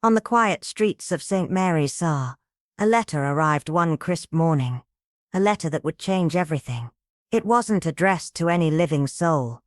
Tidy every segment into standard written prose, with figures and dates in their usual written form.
On the quiet streets of St. Mary's, a letter arrived one crisp morning. A letter that would change everything. It wasn't addressed to any living soul,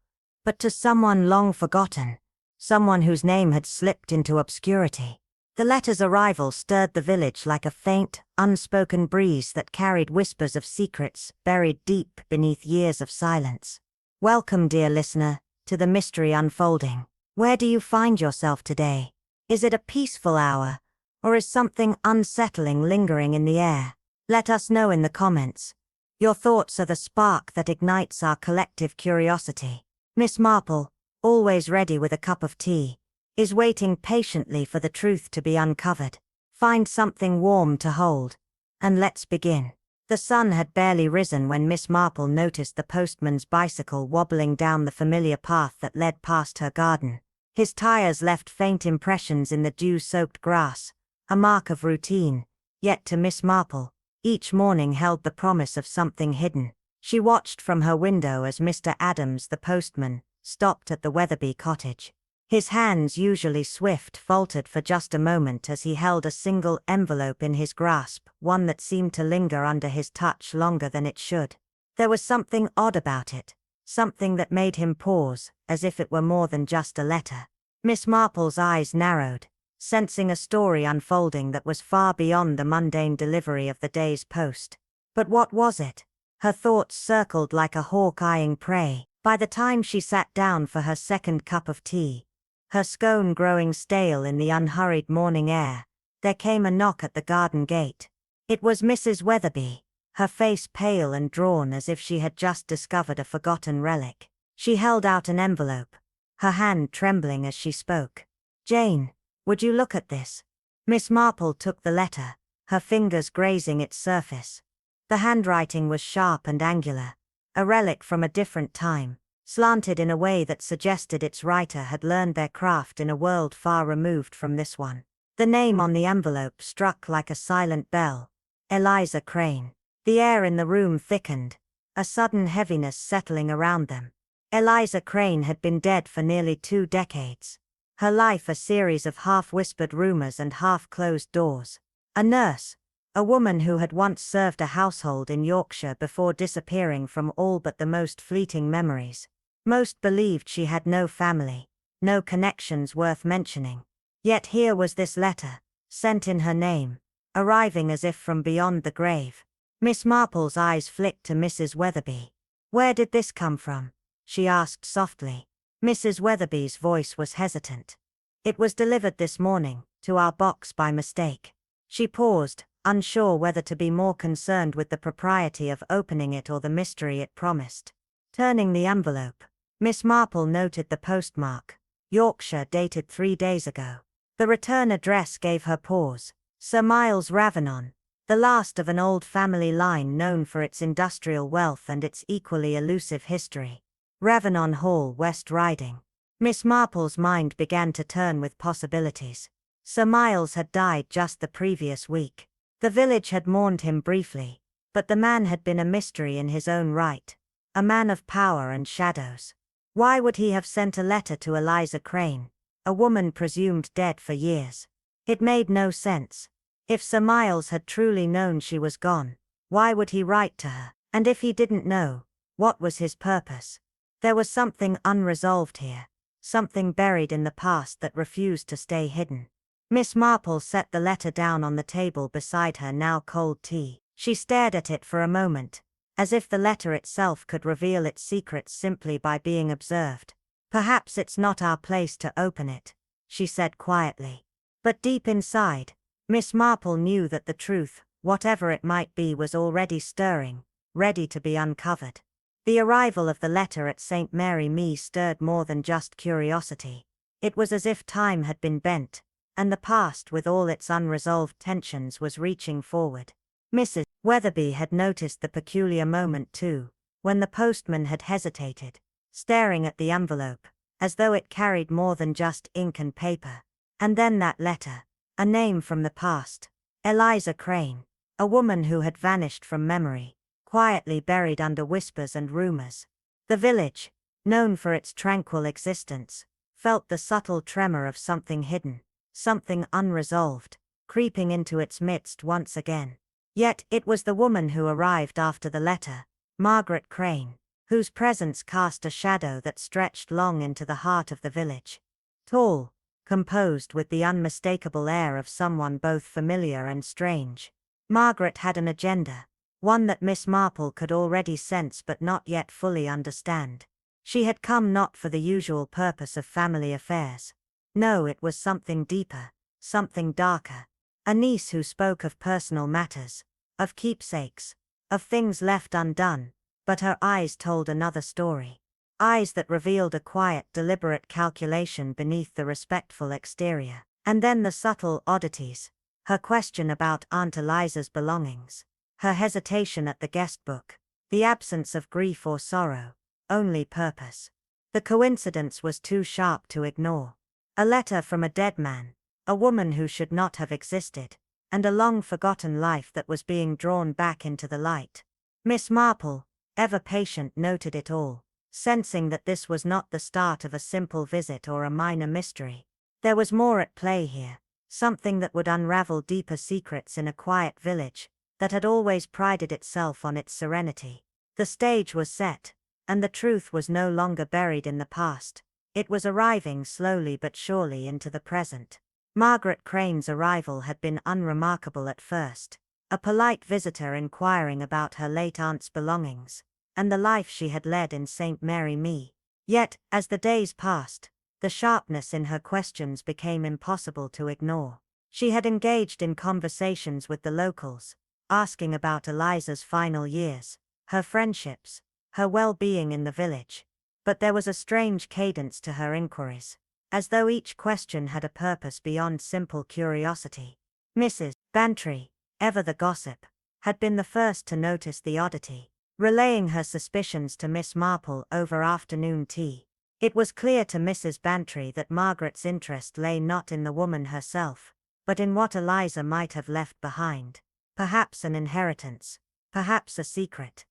but to someone long forgotten, someone whose name had slipped into obscurity. The letter's arrival stirred the village like a faint, unspoken breeze that carried whispers of secrets buried deep beneath years of silence. Welcome, dear listener, to the mystery unfolding. Where do you find yourself today? Is it a peaceful hour, or is something unsettling lingering in the air? Let us know in the comments. Your thoughts are the spark that ignites our collective curiosity. Miss Marple, always ready with a cup of tea, is waiting patiently for the truth to be uncovered. Find something warm to hold, and let's begin. The sun had barely risen when Miss Marple noticed the postman's bicycle wobbling down the familiar path that led past her garden. His tires left faint impressions in the dew-soaked grass, a mark of routine, yet to Miss Marple, each morning held the promise of something hidden. She watched from her window as Mr. Adams, the postman, stopped at the Weatherby cottage. His hands, usually swift, faltered for just a moment as he held a single envelope in his grasp, one that seemed to linger under his touch longer than it should. There was something odd about it, something that made him pause, as if it were more than just a letter. Miss Marple's eyes narrowed, sensing a story unfolding that was far beyond the mundane delivery of the day's post. But what was it? Her thoughts circled like a hawk eyeing prey. By the time she sat down for her second cup of tea, her scone growing stale in the unhurried morning air, there came a knock at the garden gate. It was Mrs. Weatherby, her face pale and drawn as if she had just discovered a forgotten relic. She held out an envelope, her hand trembling as she spoke. "Jane, would you look at this?" Miss Marple took the letter, her fingers grazing its surface. The handwriting was sharp and angular, a relic from a different time, slanted in a way that suggested its writer had learned their craft in a world far removed from this one. The name on the envelope struck like a silent bell. Eliza Crane. The air in the room thickened, a sudden heaviness settling around them. Eliza Crane had been dead for nearly 2 decades. Her life a series of half-whispered rumors and half-closed doors. A nurse, a woman who had once served a household in Yorkshire before disappearing from all but the most fleeting memories. Most believed she had no family, no connections worth mentioning. Yet here was this letter, sent in her name, arriving as if from beyond the grave. Miss Marple's eyes flicked to Mrs. Weatherby. "Where did this come from?" she asked softly. Mrs. Weatherby's voice was hesitant. "It was delivered this morning, to our box by mistake." She paused, unsure whether to be more concerned with the propriety of opening it or the mystery it promised. Turning the envelope, Miss Marple noted the postmark, Yorkshire, dated 3 days ago. The return address gave her pause. Sir Miles Ravenon, the last of an old family line known for its industrial wealth and its equally elusive history. Ravenon Hall, West Riding. Miss Marple's mind began to turn with possibilities. Sir Miles had died just the previous week. The village had mourned him briefly, but the man had been a mystery in his own right, a man of power and shadows. Why would he have sent a letter to Eliza Crane, a woman presumed dead for years? It made no sense. If Sir Miles had truly known she was gone, why would he write to her? And if he didn't know, what was his purpose? There was something unresolved here, something buried in the past that refused to stay hidden. Miss Marple set the letter down on the table beside her now cold tea. She stared at it for a moment, as if the letter itself could reveal its secrets simply by being observed. "Perhaps it's not our place to open it," she said quietly. But deep inside, Miss Marple knew that the truth, whatever it might be, was already stirring, ready to be uncovered. The arrival of the letter at St. Mary Mews stirred more than just curiosity. It was as if time had been bent, and the past with all its unresolved tensions was reaching forward. Mrs. Weatherby had noticed the peculiar moment too, when the postman had hesitated, staring at the envelope, as though it carried more than just ink and paper. And then that letter, a name from the past, Eliza Crane, a woman who had vanished from memory, quietly buried under whispers and rumors. The village, known for its tranquil existence, felt the subtle tremor of something hidden, something unresolved, creeping into its midst once again. Yet it was the woman who arrived after the letter, Margaret Crane, whose presence cast a shadow that stretched long into the heart of the village. Tall, composed with the unmistakable air of someone both familiar and strange, Margaret had an agenda, one that Miss Marple could already sense but not yet fully understand. She had come not for the usual purpose of family affairs. No, it was something deeper, something darker. A niece who spoke of personal matters, of keepsakes, of things left undone, but her eyes told another story. Eyes that revealed a quiet, deliberate calculation beneath the respectful exterior. And then the subtle oddities. Her question about Aunt Eliza's belongings. Her hesitation at the guest book. The absence of grief or sorrow. Only purpose. The coincidence was too sharp to ignore. A letter from a dead man. A woman who should not have existed. And a long-forgotten life that was being drawn back into the light. Miss Marple, ever patient, noted it all, sensing that this was not the start of a simple visit or a minor mystery. There was more at play here, something that would unravel deeper secrets in a quiet village that had always prided itself on its serenity. The stage was set, and the truth was no longer buried in the past. It was arriving slowly but surely into the present. Margaret Crane's arrival had been unremarkable at first. A polite visitor inquiring about her late aunt's belongings, and the life she had led in St. Mary Me. Yet, as the days passed, the sharpness in her questions became impossible to ignore. She had engaged in conversations with the locals, asking about Eliza's final years, her friendships, her well-being in the village. But there was a strange cadence to her inquiries, as though each question had a purpose beyond simple curiosity. Mrs. Bantry, ever the gossip, had been the first to notice the oddity, relaying her suspicions to Miss Marple over afternoon tea. It was clear to Mrs. Bantry that Margaret's interest lay not in the woman herself, but in what Eliza might have left behind. Perhaps an inheritance, perhaps a secret.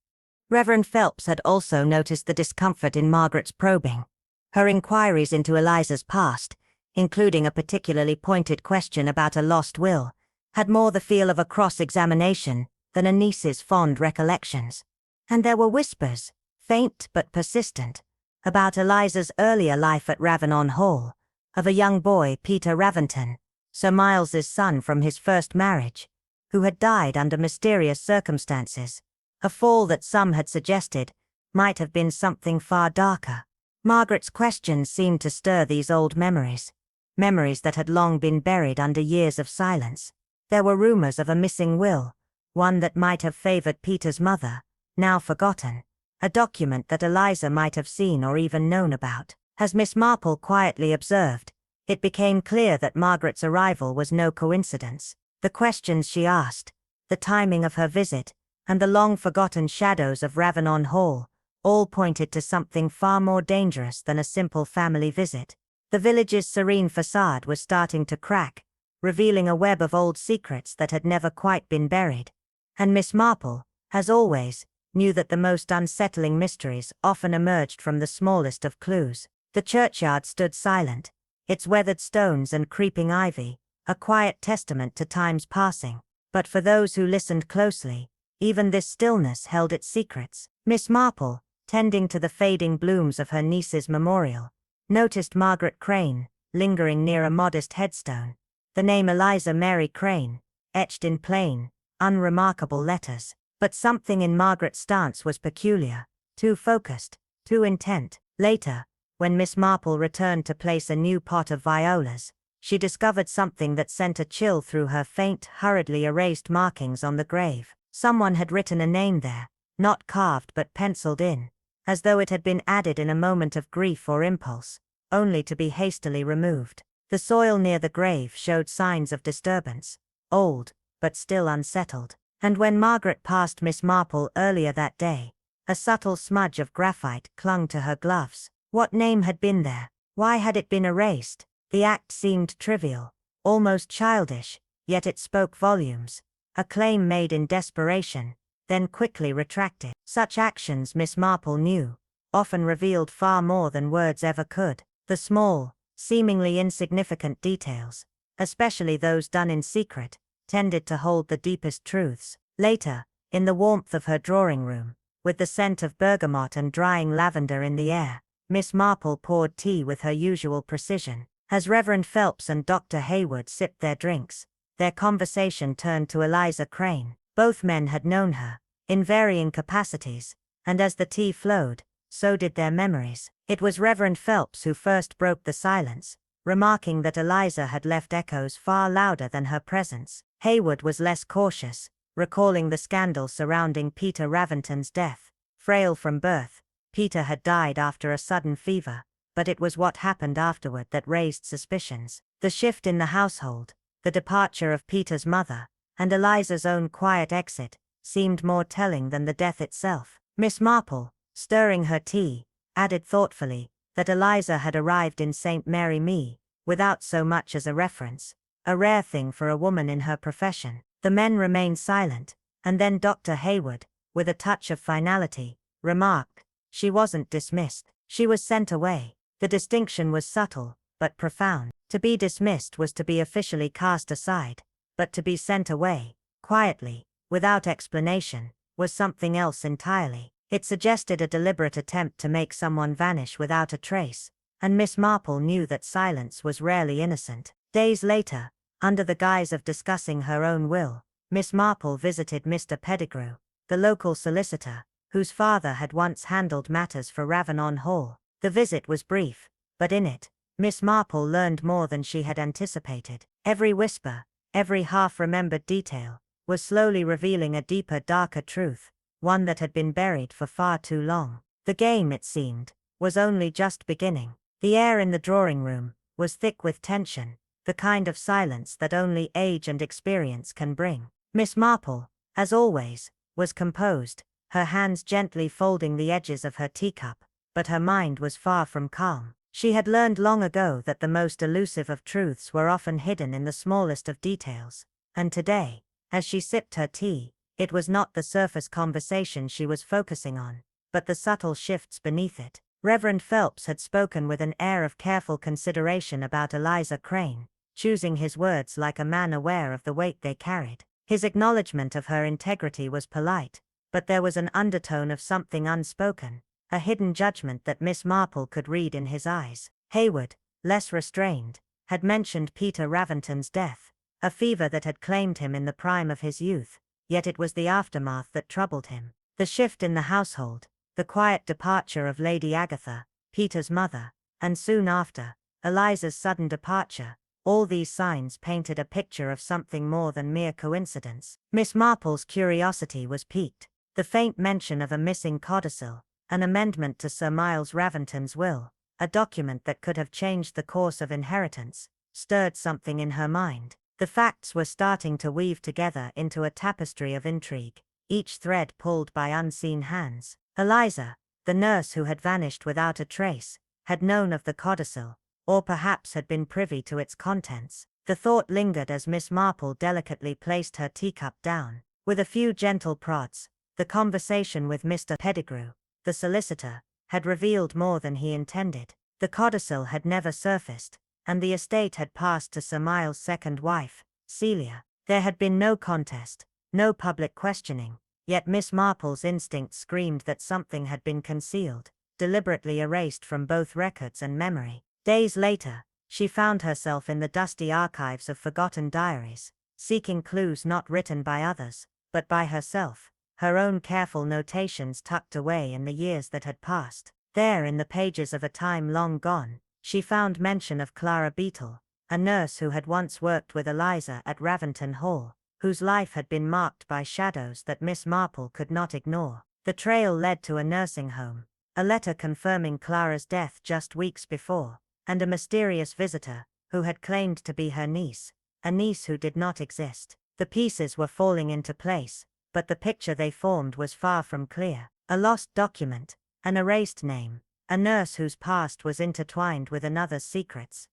Reverend Phelps had also noticed the discomfort in Margaret's probing. Her inquiries into Eliza's past, including a particularly pointed question about a lost will, had more the feel of a cross-examination than a niece's fond recollections. And there were whispers, faint but persistent, about Eliza's earlier life at Ravenon Hall, of a young boy, Peter Raventon, Sir Miles's son from his first marriage, who had died under mysterious circumstances, a fall that some had suggested might have been something far darker. Margaret's questions seemed to stir these old memories, memories that had long been buried under years of silence. There were rumors of a missing will, one that might have favored Peter's mother, now forgotten, a document that Eliza might have seen or even known about. As Miss Marple quietly observed, it became clear that Margaret's arrival was no coincidence. The questions she asked, the timing of her visit, and the long-forgotten shadows of Ravenon Hall, all pointed to something far more dangerous than a simple family visit. The village's serene facade was starting to crack, revealing a web of old secrets that had never quite been buried. And Miss Marple, as always, knew that the most unsettling mysteries often emerged from the smallest of clues. The churchyard stood silent, its weathered stones and creeping ivy, a quiet testament to time's passing. But for those who listened closely, even this stillness held its secrets. Miss Marple, tending to the fading blooms of her niece's memorial, noticed Margaret Crane, lingering near a modest headstone. The name Eliza Mary Crane, etched in plain, unremarkable letters. But something in Margaret's stance was peculiar, too focused, too intent. Later, when Miss Marple returned to place a new pot of violas, she discovered something that sent a chill through her. Faint, hurriedly erased markings on the grave. Someone had written a name there, not carved but penciled in, as though it had been added in a moment of grief or impulse, only to be hastily removed. The soil near the grave showed signs of disturbance, old, but still unsettled. And when Margaret passed Miss Marple earlier that day, a subtle smudge of graphite clung to her gloves. What name had been there? Why had it been erased? The act seemed trivial, almost childish, yet it spoke volumes. A claim made in desperation, then quickly retracted. Such actions, Miss Marple knew, often revealed far more than words ever could. The small, seemingly insignificant details, especially those done in secret, tended to hold the deepest truths. Later, in the warmth of her drawing room, with the scent of bergamot and drying lavender in the air, Miss Marple poured tea with her usual precision. As Reverend Phelps and Dr. Hayward sipped their drinks, their conversation turned to Eliza Crane. Both men had known her, in varying capacities, and as the tea flowed, so did their memories. It was Reverend Phelps who first broke the silence, remarking that Eliza had left echoes far louder than her presence. Hayward was less cautious, recalling the scandal surrounding Peter Raventon's death. Frail from birth, Peter had died after a sudden fever, but it was what happened afterward that raised suspicions. The shift in the household, the departure of Peter's mother, and Eliza's own quiet exit, seemed more telling than the death itself. Miss Marple, stirring her tea, added thoughtfully that Eliza had arrived in St. Mary Me, without so much as a reference, a rare thing for a woman in her profession. The men remained silent, and then Dr. Hayward, with a touch of finality, remarked, "She wasn't dismissed, she was sent away." The distinction was subtle, but profound. To be dismissed was to be officially cast aside, but to be sent away, quietly, without explanation, was something else entirely. It suggested a deliberate attempt to make someone vanish without a trace, and Miss Marple knew that silence was rarely innocent. Days later, under the guise of discussing her own will, Miss Marple visited Mr. Pettigrew, the local solicitor, whose father had once handled matters for Ravenon Hall. The visit was brief, but in it, Miss Marple learned more than she had anticipated. Every whisper, every half-remembered detail, was slowly revealing a deeper, darker truth, one that had been buried for far too long. The game, it seemed, was only just beginning. The air in the drawing room was thick with tension, the kind of silence that only age and experience can bring. Miss Marple, as always, was composed, her hands gently folding the edges of her teacup, but her mind was far from calm. She had learned long ago that the most elusive of truths were often hidden in the smallest of details, and today, as she sipped her tea, it was not the surface conversation she was focusing on, but the subtle shifts beneath it. Reverend Phelps had spoken with an air of careful consideration about Eliza Crane, choosing his words like a man aware of the weight they carried. His acknowledgement of her integrity was polite, but there was an undertone of something unspoken, a hidden judgment that Miss Marple could read in his eyes. Hayward, less restrained, had mentioned Peter Raventon's death, a fever that had claimed him in the prime of his youth, yet it was the aftermath that troubled him. The shift in the household, the quiet departure of Lady Agatha, Peter's mother, and soon after, Eliza's sudden departure, all these signs painted a picture of something more than mere coincidence. Miss Marple's curiosity was piqued. The faint mention of a missing codicil, an amendment to Sir Miles Raventon's will, a document that could have changed the course of inheritance, stirred something in her mind. The facts were starting to weave together into a tapestry of intrigue, each thread pulled by unseen hands. Eliza, the nurse who had vanished without a trace, had known of the codicil, or perhaps had been privy to its contents. The thought lingered as Miss Marple delicately placed her teacup down. With a few gentle prods, the conversation with Mr. Pettigrew, the solicitor, had revealed more than he intended. The codicil had never surfaced, and the estate had passed to Sir Miles' second wife, Celia. There had been no contest, no public questioning, yet Miss Marple's instinct screamed that something had been concealed, deliberately erased from both records and memory. Days later, she found herself in the dusty archives of forgotten diaries, seeking clues not written by others, but by herself, her own careful notations tucked away in the years that had passed. There, in the pages of a time long gone, she found mention of Clara Beetle, a nurse who had once worked with Eliza at Raventon Hall, whose life had been marked by shadows that Miss Marple could not ignore. The trail led to a nursing home, a letter confirming Clara's death just weeks before, and a mysterious visitor, who had claimed to be her niece, a niece who did not exist. The pieces were falling into place, but the picture they formed was far from clear. A lost document, an erased name, a nurse whose past was intertwined with another's secrets.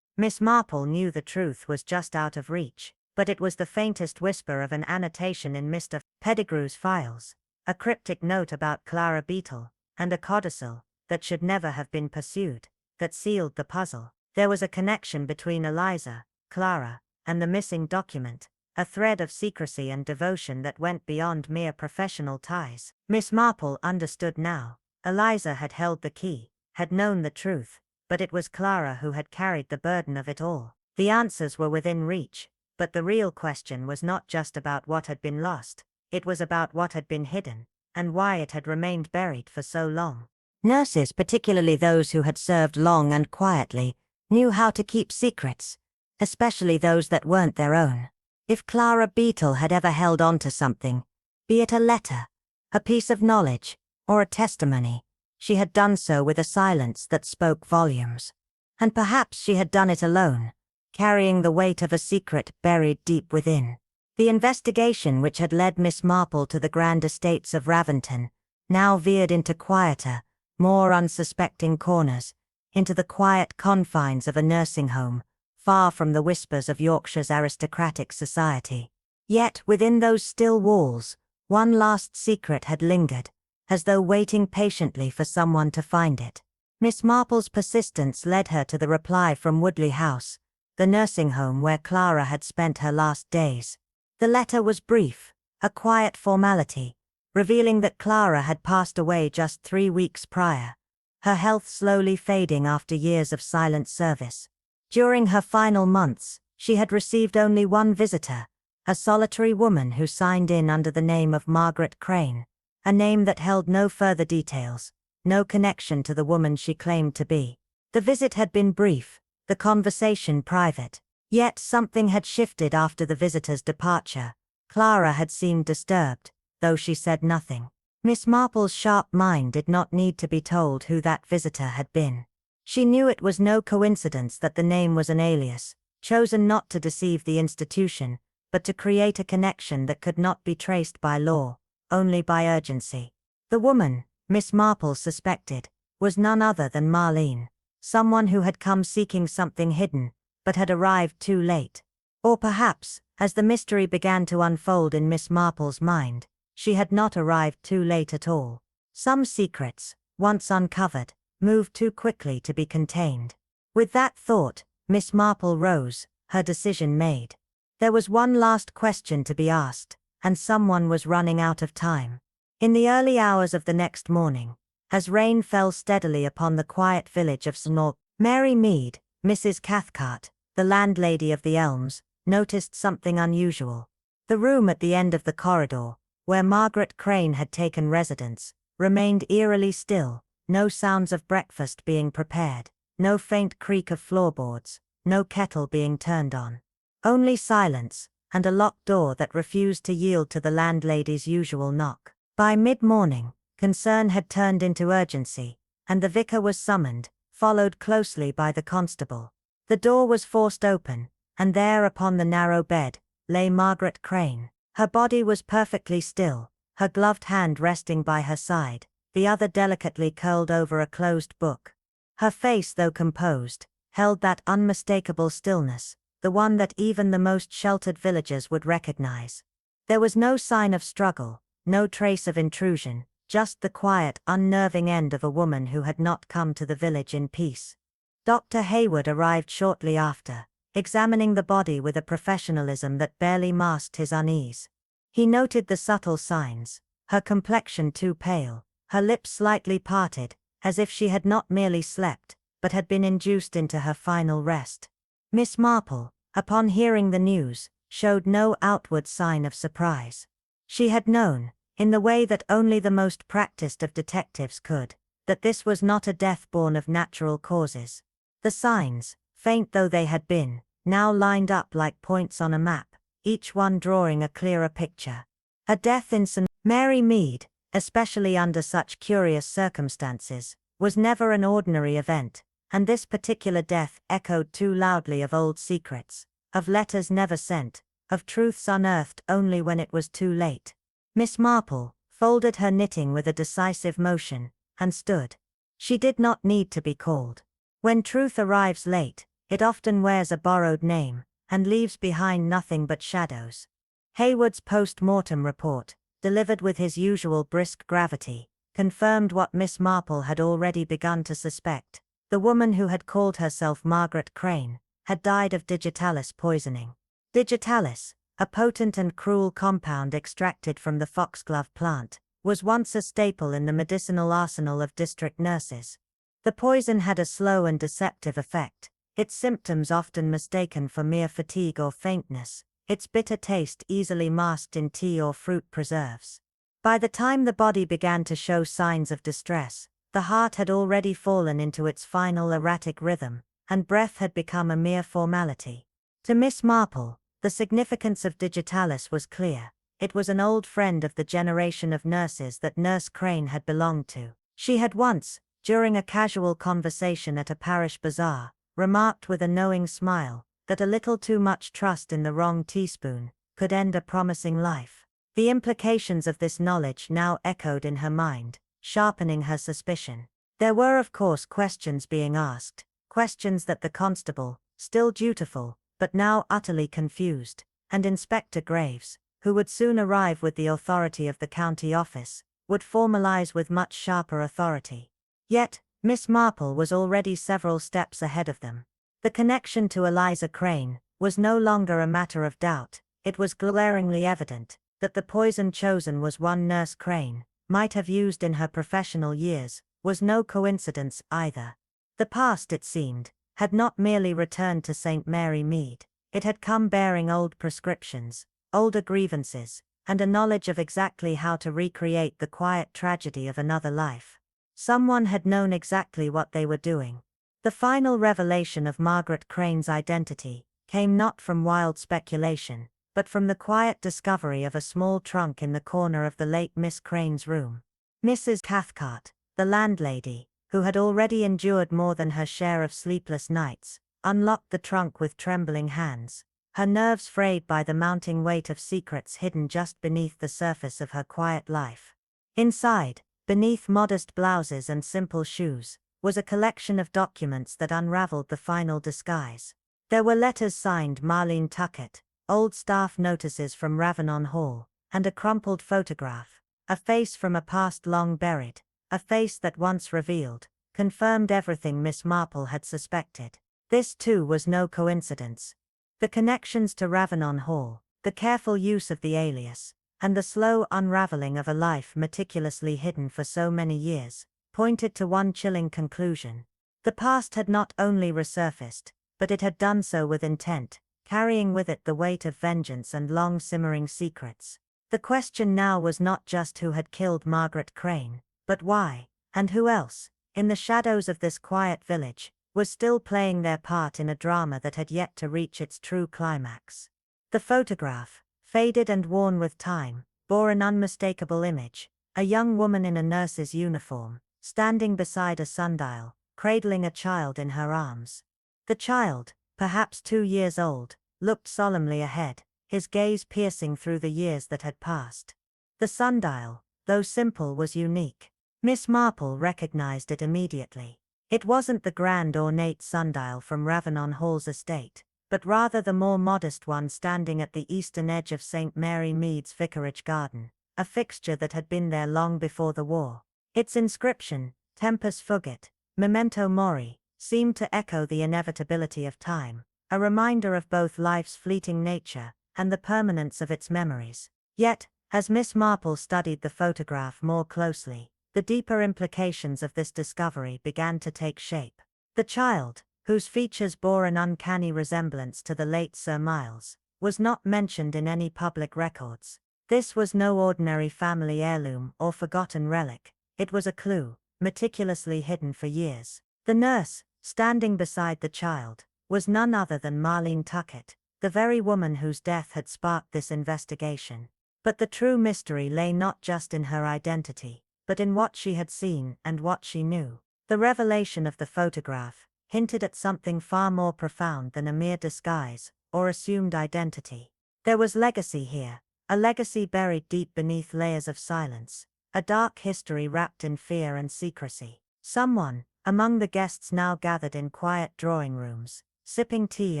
Miss Marple knew the truth was just out of reach, but it was the faintest whisper of an annotation in Mr. Pettigrew's files, a cryptic note about Clara Beetle, and a codicil, that should never have been pursued, that sealed the puzzle. There was a connection between Eliza, Clara, and the missing document, a thread of secrecy and devotion that went beyond mere professional ties. Miss Marple understood now. Eliza had held the key, had known the truth, but it was Clara who had carried the burden of it all. The answers were within reach, but the real question was not just about what had been lost, it was about what had been hidden, and why it had remained buried for so long. Nurses, particularly those who had served long and quietly, knew how to keep secrets, especially those that weren't their own. If Clara Beetle had ever held on to something, be it a letter, a piece of knowledge, or a testimony, she had done so with a silence that spoke volumes. And perhaps she had done it alone, carrying the weight of a secret buried deep within. The investigation which had led Miss Marple to the grand estates of Raventon now veered into quieter, more unsuspecting corners, into the quiet confines of a nursing home, far from the whispers of Yorkshire's aristocratic society. Yet within those still walls, one last secret had lingered, as though waiting patiently for someone to find it. Miss Marple's persistence led her to the reply from Woodley House, the nursing home where Clara had spent her last days. The letter was brief, a quiet formality, revealing that Clara had passed away just 3 weeks prior, her health slowly fading after years of silent service. During her final months, she had received only one visitor, a solitary woman who signed in under the name of Margaret Crane, a name that held no further details, no connection to the woman she claimed to be. The visit had been brief, the conversation private, yet something had shifted after the visitor's departure. Clara had seemed disturbed, though she said nothing. Miss Marple's sharp mind did not need to be told who that visitor had been. She knew it was no coincidence that the name was an alias, chosen not to deceive the institution, but to create a connection that could not be traced by law, only by urgency. The woman, Miss Marple suspected, was none other than Marlene, someone who had come seeking something hidden, but had arrived too late. Or perhaps, as the mystery began to unfold in Miss Marple's mind, she had not arrived too late at all. Some secrets, once uncovered, moved too quickly to be contained. With that thought, Miss Marple rose, her decision made. There was one last question to be asked, and someone was running out of time. In the early hours of the next morning, as rain fell steadily upon the quiet village of Snork, Mary Mead, Mrs. Cathcart, the landlady of the Elms, noticed something unusual. The room at the end of the corridor, where Margaret Crane had taken residence, remained eerily still, no sounds of breakfast being prepared, no faint creak of floorboards, no kettle being turned on. Only silence, and a locked door that refused to yield to the landlady's usual knock. By mid-morning, concern had turned into urgency, and the vicar was summoned, followed closely by the constable. The door was forced open, and there upon the narrow bed, lay Margaret Crane. Her body was perfectly still, her gloved hand resting by her side, the other delicately curled over a closed book. Her face, though composed, held that unmistakable stillness, the one that even the most sheltered villagers would recognize. There was no sign of struggle, no trace of intrusion, just the quiet, unnerving end of a woman who had not come to the village in peace. Dr. Hayward arrived shortly after, examining the body with a professionalism that barely masked his unease. He noted the subtle signs, her complexion too pale, her lips slightly parted, as if she had not merely slept, but had been induced into her final rest. Miss Marple, upon hearing the news, showed no outward sign of surprise. She had known, in the way that only the most practiced of detectives could, that this was not a death born of natural causes. The signs, faint though they had been, now lined up like points on a map, each one drawing a clearer picture. A death in St. Mary Mead, especially under such curious circumstances, was never an ordinary event, and this particular death echoed too loudly of old secrets, of letters never sent, of truths unearthed only when it was too late. Miss Marple folded her knitting with a decisive motion, and stood. She did not need to be called. When truth arrives late, it often wears a borrowed name, and leaves behind nothing but shadows. Hayward's post-mortem report, delivered with his usual brisk gravity, confirmed what Miss Marple had already begun to suspect. The woman who had called herself Margaret Crane, had died of digitalis poisoning. Digitalis, a potent and cruel compound extracted from the foxglove plant, was once a staple in the medicinal arsenal of district nurses. The poison had a slow and deceptive effect, its symptoms often mistaken for mere fatigue or faintness, its bitter taste easily masked in tea or fruit preserves. By the time the body began to show signs of distress, the heart had already fallen into its final erratic rhythm, and breath had become a mere formality. To Miss Marple, the significance of digitalis was clear. It was an old friend of the generation of nurses that Nurse Crane had belonged to. She had once, during a casual conversation at a parish bazaar, remarked with a knowing smile that a little too much trust in the wrong teaspoon could end a promising life. The implications of this knowledge now echoed in her mind, sharpening her suspicion. There were of course questions being asked, questions that the constable, still dutiful, but now utterly confused, and Inspector Graves, who would soon arrive with the authority of the county office, would formalize with much sharper authority. Yet, Miss Marple was already several steps ahead of them. The connection to Eliza Crane was no longer a matter of doubt. It was glaringly evident that the poison chosen was one Nurse Crane might have used in her professional years, was no coincidence either. The past, it seemed, had not merely returned to St. Mary Mead, it had come bearing old prescriptions, older grievances, and a knowledge of exactly how to recreate the quiet tragedy of another life. Someone had known exactly what they were doing. The final revelation of Margaret Crane's identity came not from wild speculation, but from the quiet discovery of a small trunk in the corner of the late Miss Crane's room. Mrs. Cathcart, the landlady, who had already endured more than her share of sleepless nights, unlocked the trunk with trembling hands, her nerves frayed by the mounting weight of secrets hidden just beneath the surface of her quiet life. Inside, beneath modest blouses and simple shoes, was a collection of documents that unraveled the final disguise. There were letters signed Marlene Tuckett, old staff notices from Ravenon Hall, and a crumpled photograph, a face from a past long buried, a face that once revealed, confirmed everything Miss Marple had suspected. This too was no coincidence. The connections to Ravenon Hall, the careful use of the alias, and the slow unraveling of a life meticulously hidden for so many years, pointed to one chilling conclusion. The past had not only resurfaced, but it had done so with intent, carrying with it the weight of vengeance and long-simmering secrets. The question now was not just who had killed Margaret Crane, but why, and who else, in the shadows of this quiet village, was still playing their part in a drama that had yet to reach its true climax. The photograph, faded and worn with time, bore an unmistakable image, a young woman in a nurse's uniform, standing beside a sundial, cradling a child in her arms. The child, perhaps 2 years old, looked solemnly ahead, his gaze piercing through the years that had passed. The sundial, though simple, was unique. Miss Marple recognized it immediately. It wasn't the grand ornate sundial from Ravenon Hall's estate, but rather the more modest one standing at the eastern edge of St. Mary Mead's vicarage garden, a fixture that had been there long before the war. Its inscription, Tempus Fugit, Memento Mori, seemed to echo the inevitability of time, a reminder of both life's fleeting nature and the permanence of its memories. Yet, as Miss Marple studied the photograph more closely, the deeper implications of this discovery began to take shape. The child, whose features bore an uncanny resemblance to the late Sir Miles, was not mentioned in any public records. This was no ordinary family heirloom or forgotten relic. It was a clue, meticulously hidden for years. The nurse, standing beside the child, was none other than Marlene Tuckett, the very woman whose death had sparked this investigation. But the true mystery lay not just in her identity, but in what she had seen and what she knew. The revelation of the photograph hinted at something far more profound than a mere disguise or assumed identity. There was legacy here, a legacy buried deep beneath layers of silence, a dark history wrapped in fear and secrecy. Someone, among the guests now gathered in quiet drawing rooms, sipping tea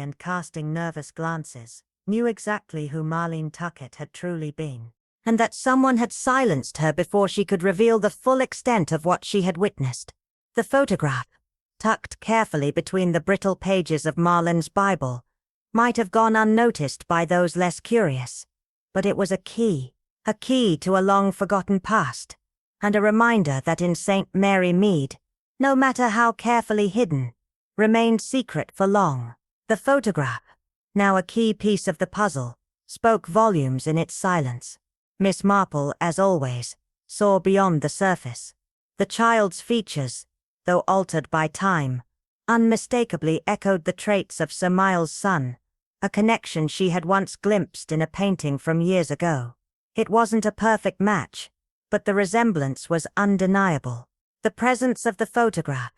and casting nervous glances, knew exactly who Marlene Tuckett had truly been. And that someone had silenced her before she could reveal the full extent of what she had witnessed. The photograph, tucked carefully between the brittle pages of Marland's Bible, might have gone unnoticed by those less curious. But it was a key to a long-forgotten past, and a reminder that in St. Mary Mead, no matter how carefully hidden, remained secret for long. The photograph, now a key piece of the puzzle, spoke volumes in its silence. Miss Marple, as always, saw beyond the surface. The child's features, though altered by time, unmistakably echoed the traits of Sir Miles' son, a connection she had once glimpsed in a painting from years ago. It wasn't a perfect match, but the resemblance was undeniable. The presence of the photograph,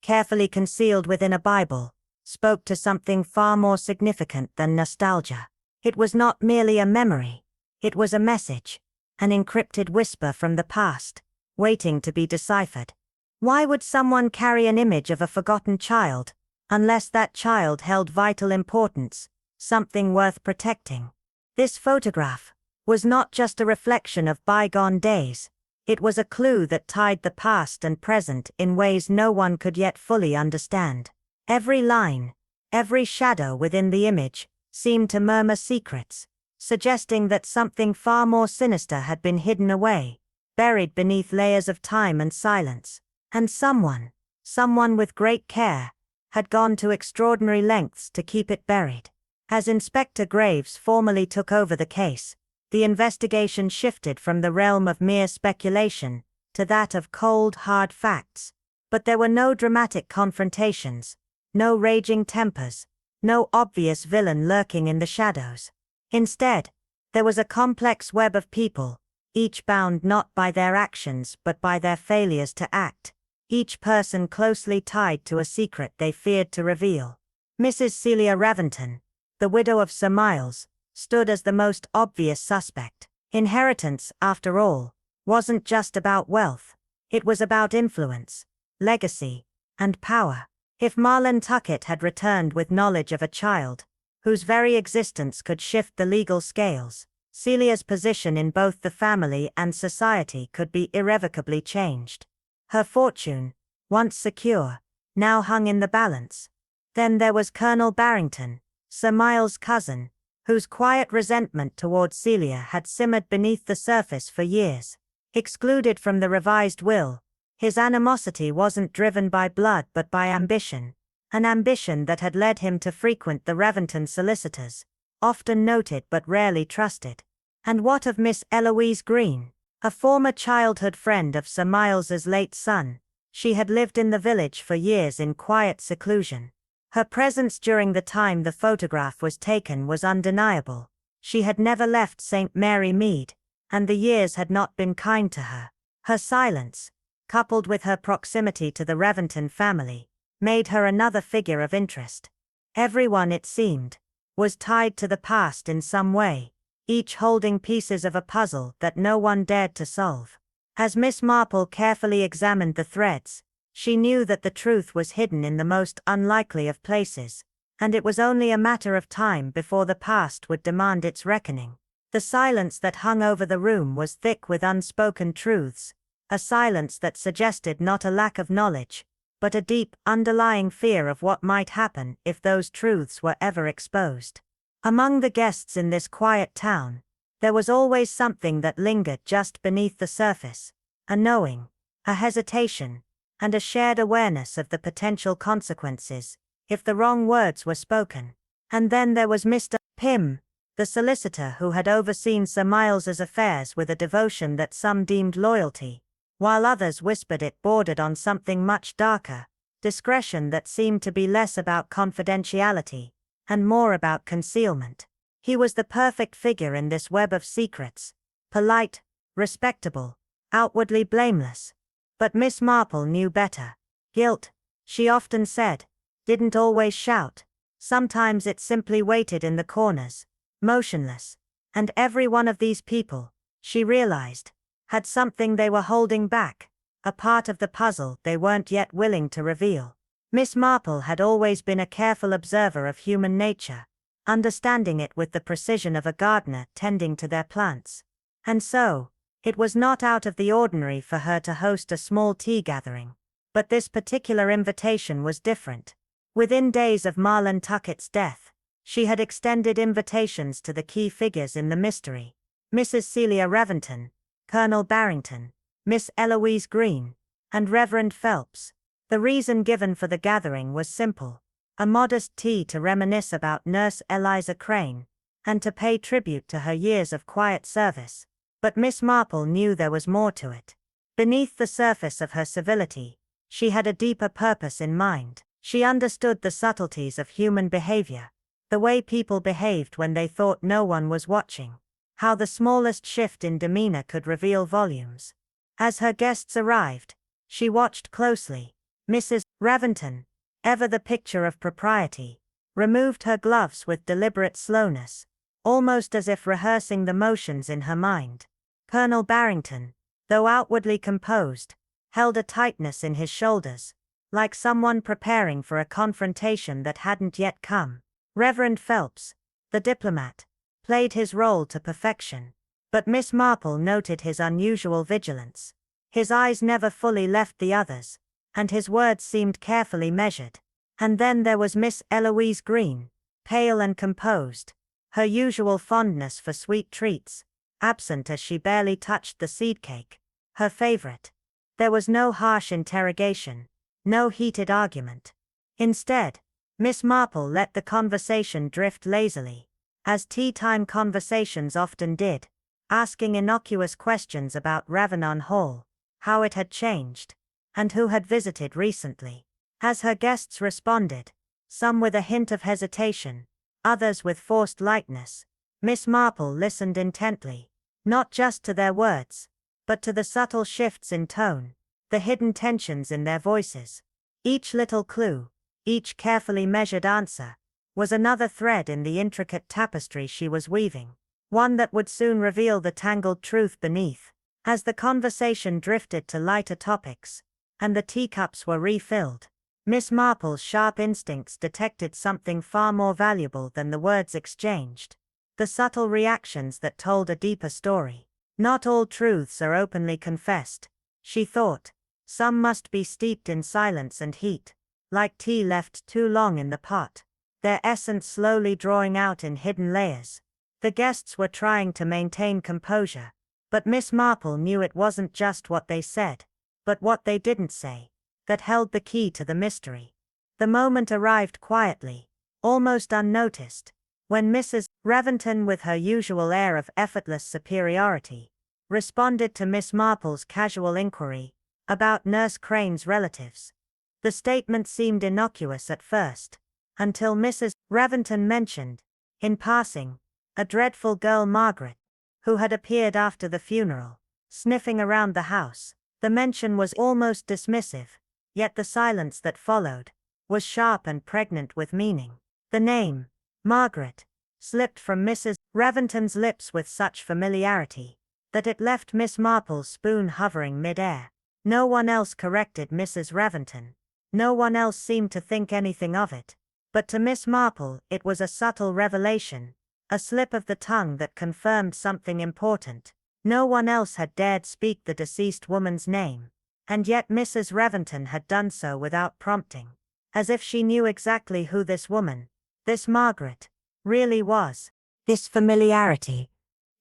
carefully concealed within a Bible, spoke to something far more significant than nostalgia. It was not merely a memory, it was a message, an encrypted whisper from the past, waiting to be deciphered. Why would someone carry an image of a forgotten child, unless that child held vital importance, something worth protecting? This photograph was not just a reflection of bygone days, it was a clue that tied the past and present in ways no one could yet fully understand. Every line, every shadow within the image, seemed to murmur secrets, suggesting that something far more sinister had been hidden away, buried beneath layers of time and silence. And someone with great care, had gone to extraordinary lengths to keep it buried. As Inspector Graves formally took over the case, the investigation shifted from the realm of mere speculation to that of cold, hard facts. But there were no dramatic confrontations, no raging tempers, no obvious villain lurking in the shadows. Instead, there was a complex web of people, each bound not by their actions but by their failures to act, each person closely tied to a secret they feared to reveal. Mrs. Celia Raventon, the widow of Sir Miles, stood as the most obvious suspect. Inheritance, after all, wasn't just about wealth, it was about influence, legacy, and power. If Marland Tuckett had returned with knowledge of a child, whose very existence could shift the legal scales, Celia's position in both the family and society could be irrevocably changed. Her fortune, once secure, now hung in the balance. Then there was Colonel Barrington, Sir Miles' cousin, whose quiet resentment towards Celia had simmered beneath the surface for years. Excluded from the revised will, his animosity wasn't driven by blood but by ambition, an ambition that had led him to frequent the Raventon solicitors, often noted but rarely trusted. And what of Miss Eloise Green? A former childhood friend of Sir Miles's late son, she had lived in the village for years in quiet seclusion. Her presence during the time the photograph was taken was undeniable. She had never left St. Mary Mead, and the years had not been kind to her. Her silence, coupled with her proximity to the Raventon family, made her another figure of interest. Everyone, it seemed, was tied to the past in some way, each holding pieces of a puzzle that no one dared to solve. As Miss Marple carefully examined the threads, she knew that the truth was hidden in the most unlikely of places, and it was only a matter of time before the past would demand its reckoning. The silence that hung over the room was thick with unspoken truths, a silence that suggested not a lack of knowledge, but a deep, underlying fear of what might happen if those truths were ever exposed. Among the guests in this quiet town, there was always something that lingered just beneath the surface, a knowing, a hesitation, and a shared awareness of the potential consequences if the wrong words were spoken. And then there was Mr. Pym, the solicitor who had overseen Sir Miles's affairs with a devotion that some deemed loyalty, while others whispered it bordered on something much darker, discretion that seemed to be less about confidentiality and more about concealment. He was the perfect figure in this web of secrets, polite, respectable, outwardly blameless. But Miss Marple knew better. Guilt, she often said, didn't always shout. Sometimes it simply waited in the corners, motionless. And every one of these people, she realized, had something they were holding back, a part of the puzzle they weren't yet willing to reveal. Miss Marple had always been a careful observer of human nature, understanding it with the precision of a gardener tending to their plants. And so, it was not out of the ordinary for her to host a small tea gathering. But this particular invitation was different. Within days of Marlon Tuckett's death, she had extended invitations to the key figures in the mystery: Mrs. Celia Reventon, Colonel Barrington, Miss Eloise Green, and Reverend Phelps. The reason given for the gathering was simple: a modest tea to reminisce about Nurse Eliza Crane, and to pay tribute to her years of quiet service. But Miss Marple knew there was more to it. Beneath the surface of her civility, she had a deeper purpose in mind. She understood the subtleties of human behavior, the way people behaved when they thought no one was watching, how the smallest shift in demeanor could reveal volumes. As her guests arrived, she watched closely. Mrs. Reventon, ever the picture of propriety, removed her gloves with deliberate slowness, almost as if rehearsing the motions in her mind. Colonel Barrington, though outwardly composed, held a tightness in his shoulders, like someone preparing for a confrontation that hadn't yet come. Reverend Phelps, the diplomat, played his role to perfection, but Miss Marple noted his unusual vigilance. His eyes never fully left the others, and his words seemed carefully measured. And then there was Miss Eloise Green, pale and composed, her usual fondness for sweet treats absent as she barely touched the seed cake, her favorite. There was no harsh interrogation, no heated argument. Instead, Miss Marple let the conversation drift lazily, as tea-time conversations often did, asking innocuous questions about Ravenon Hall, how it had changed, and who had visited recently. As her guests responded, some with a hint of hesitation, others with forced lightness, Miss Marple listened intently, not just to their words, but to the subtle shifts in tone, the hidden tensions in their voices. Each little clue, each carefully measured answer, was another thread in the intricate tapestry she was weaving, one that would soon reveal the tangled truth beneath. As the conversation drifted to lighter topics, and the teacups were refilled, Miss Marple's sharp instincts detected something far more valuable than the words exchanged: the subtle reactions that told a deeper story. Not all truths are openly confessed, she thought. Some must be steeped in silence and heat, like tea left too long in the pot, their essence slowly drawing out in hidden layers. The guests were trying to maintain composure, but Miss Marple knew it wasn't just what they said, but what they didn't say, that held the key to the mystery. The moment arrived quietly, almost unnoticed, when Mrs. Reventon, with her usual air of effortless superiority, responded to Miss Marple's casual inquiry about Nurse Crane's relatives. The statement seemed innocuous at first, until Mrs. Reventon mentioned, in passing, a dreadful girl Margaret, who had appeared after the funeral, sniffing around the house. The mention was almost dismissive, yet the silence that followed was sharp and pregnant with meaning. The name, Margaret, slipped from Mrs. Reventon's lips with such familiarity that it left Miss Marple's spoon hovering mid-air. No one else corrected Mrs. Reventon. No one else seemed to think anything of it. But to Miss Marple it was a subtle revelation, a slip of the tongue that confirmed something important. No one else had dared speak the deceased woman's name, and yet Mrs. Reventon had done so without prompting, as if she knew exactly who this woman, this Margaret, really was. This familiarity,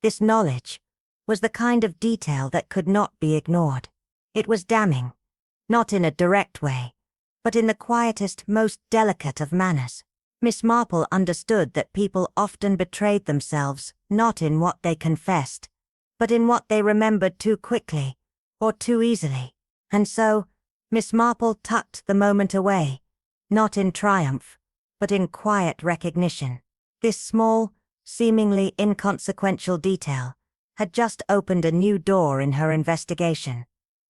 this knowledge, was the kind of detail that could not be ignored. It was damning, not in a direct way, but in the quietest, most delicate of manners. Miss Marple understood that people often betrayed themselves, not in what they confessed, but in what they remembered too quickly, or too easily. And so, Miss Marple tucked the moment away, not in triumph, but in quiet recognition. This small, seemingly inconsequential detail had just opened a new door in her investigation,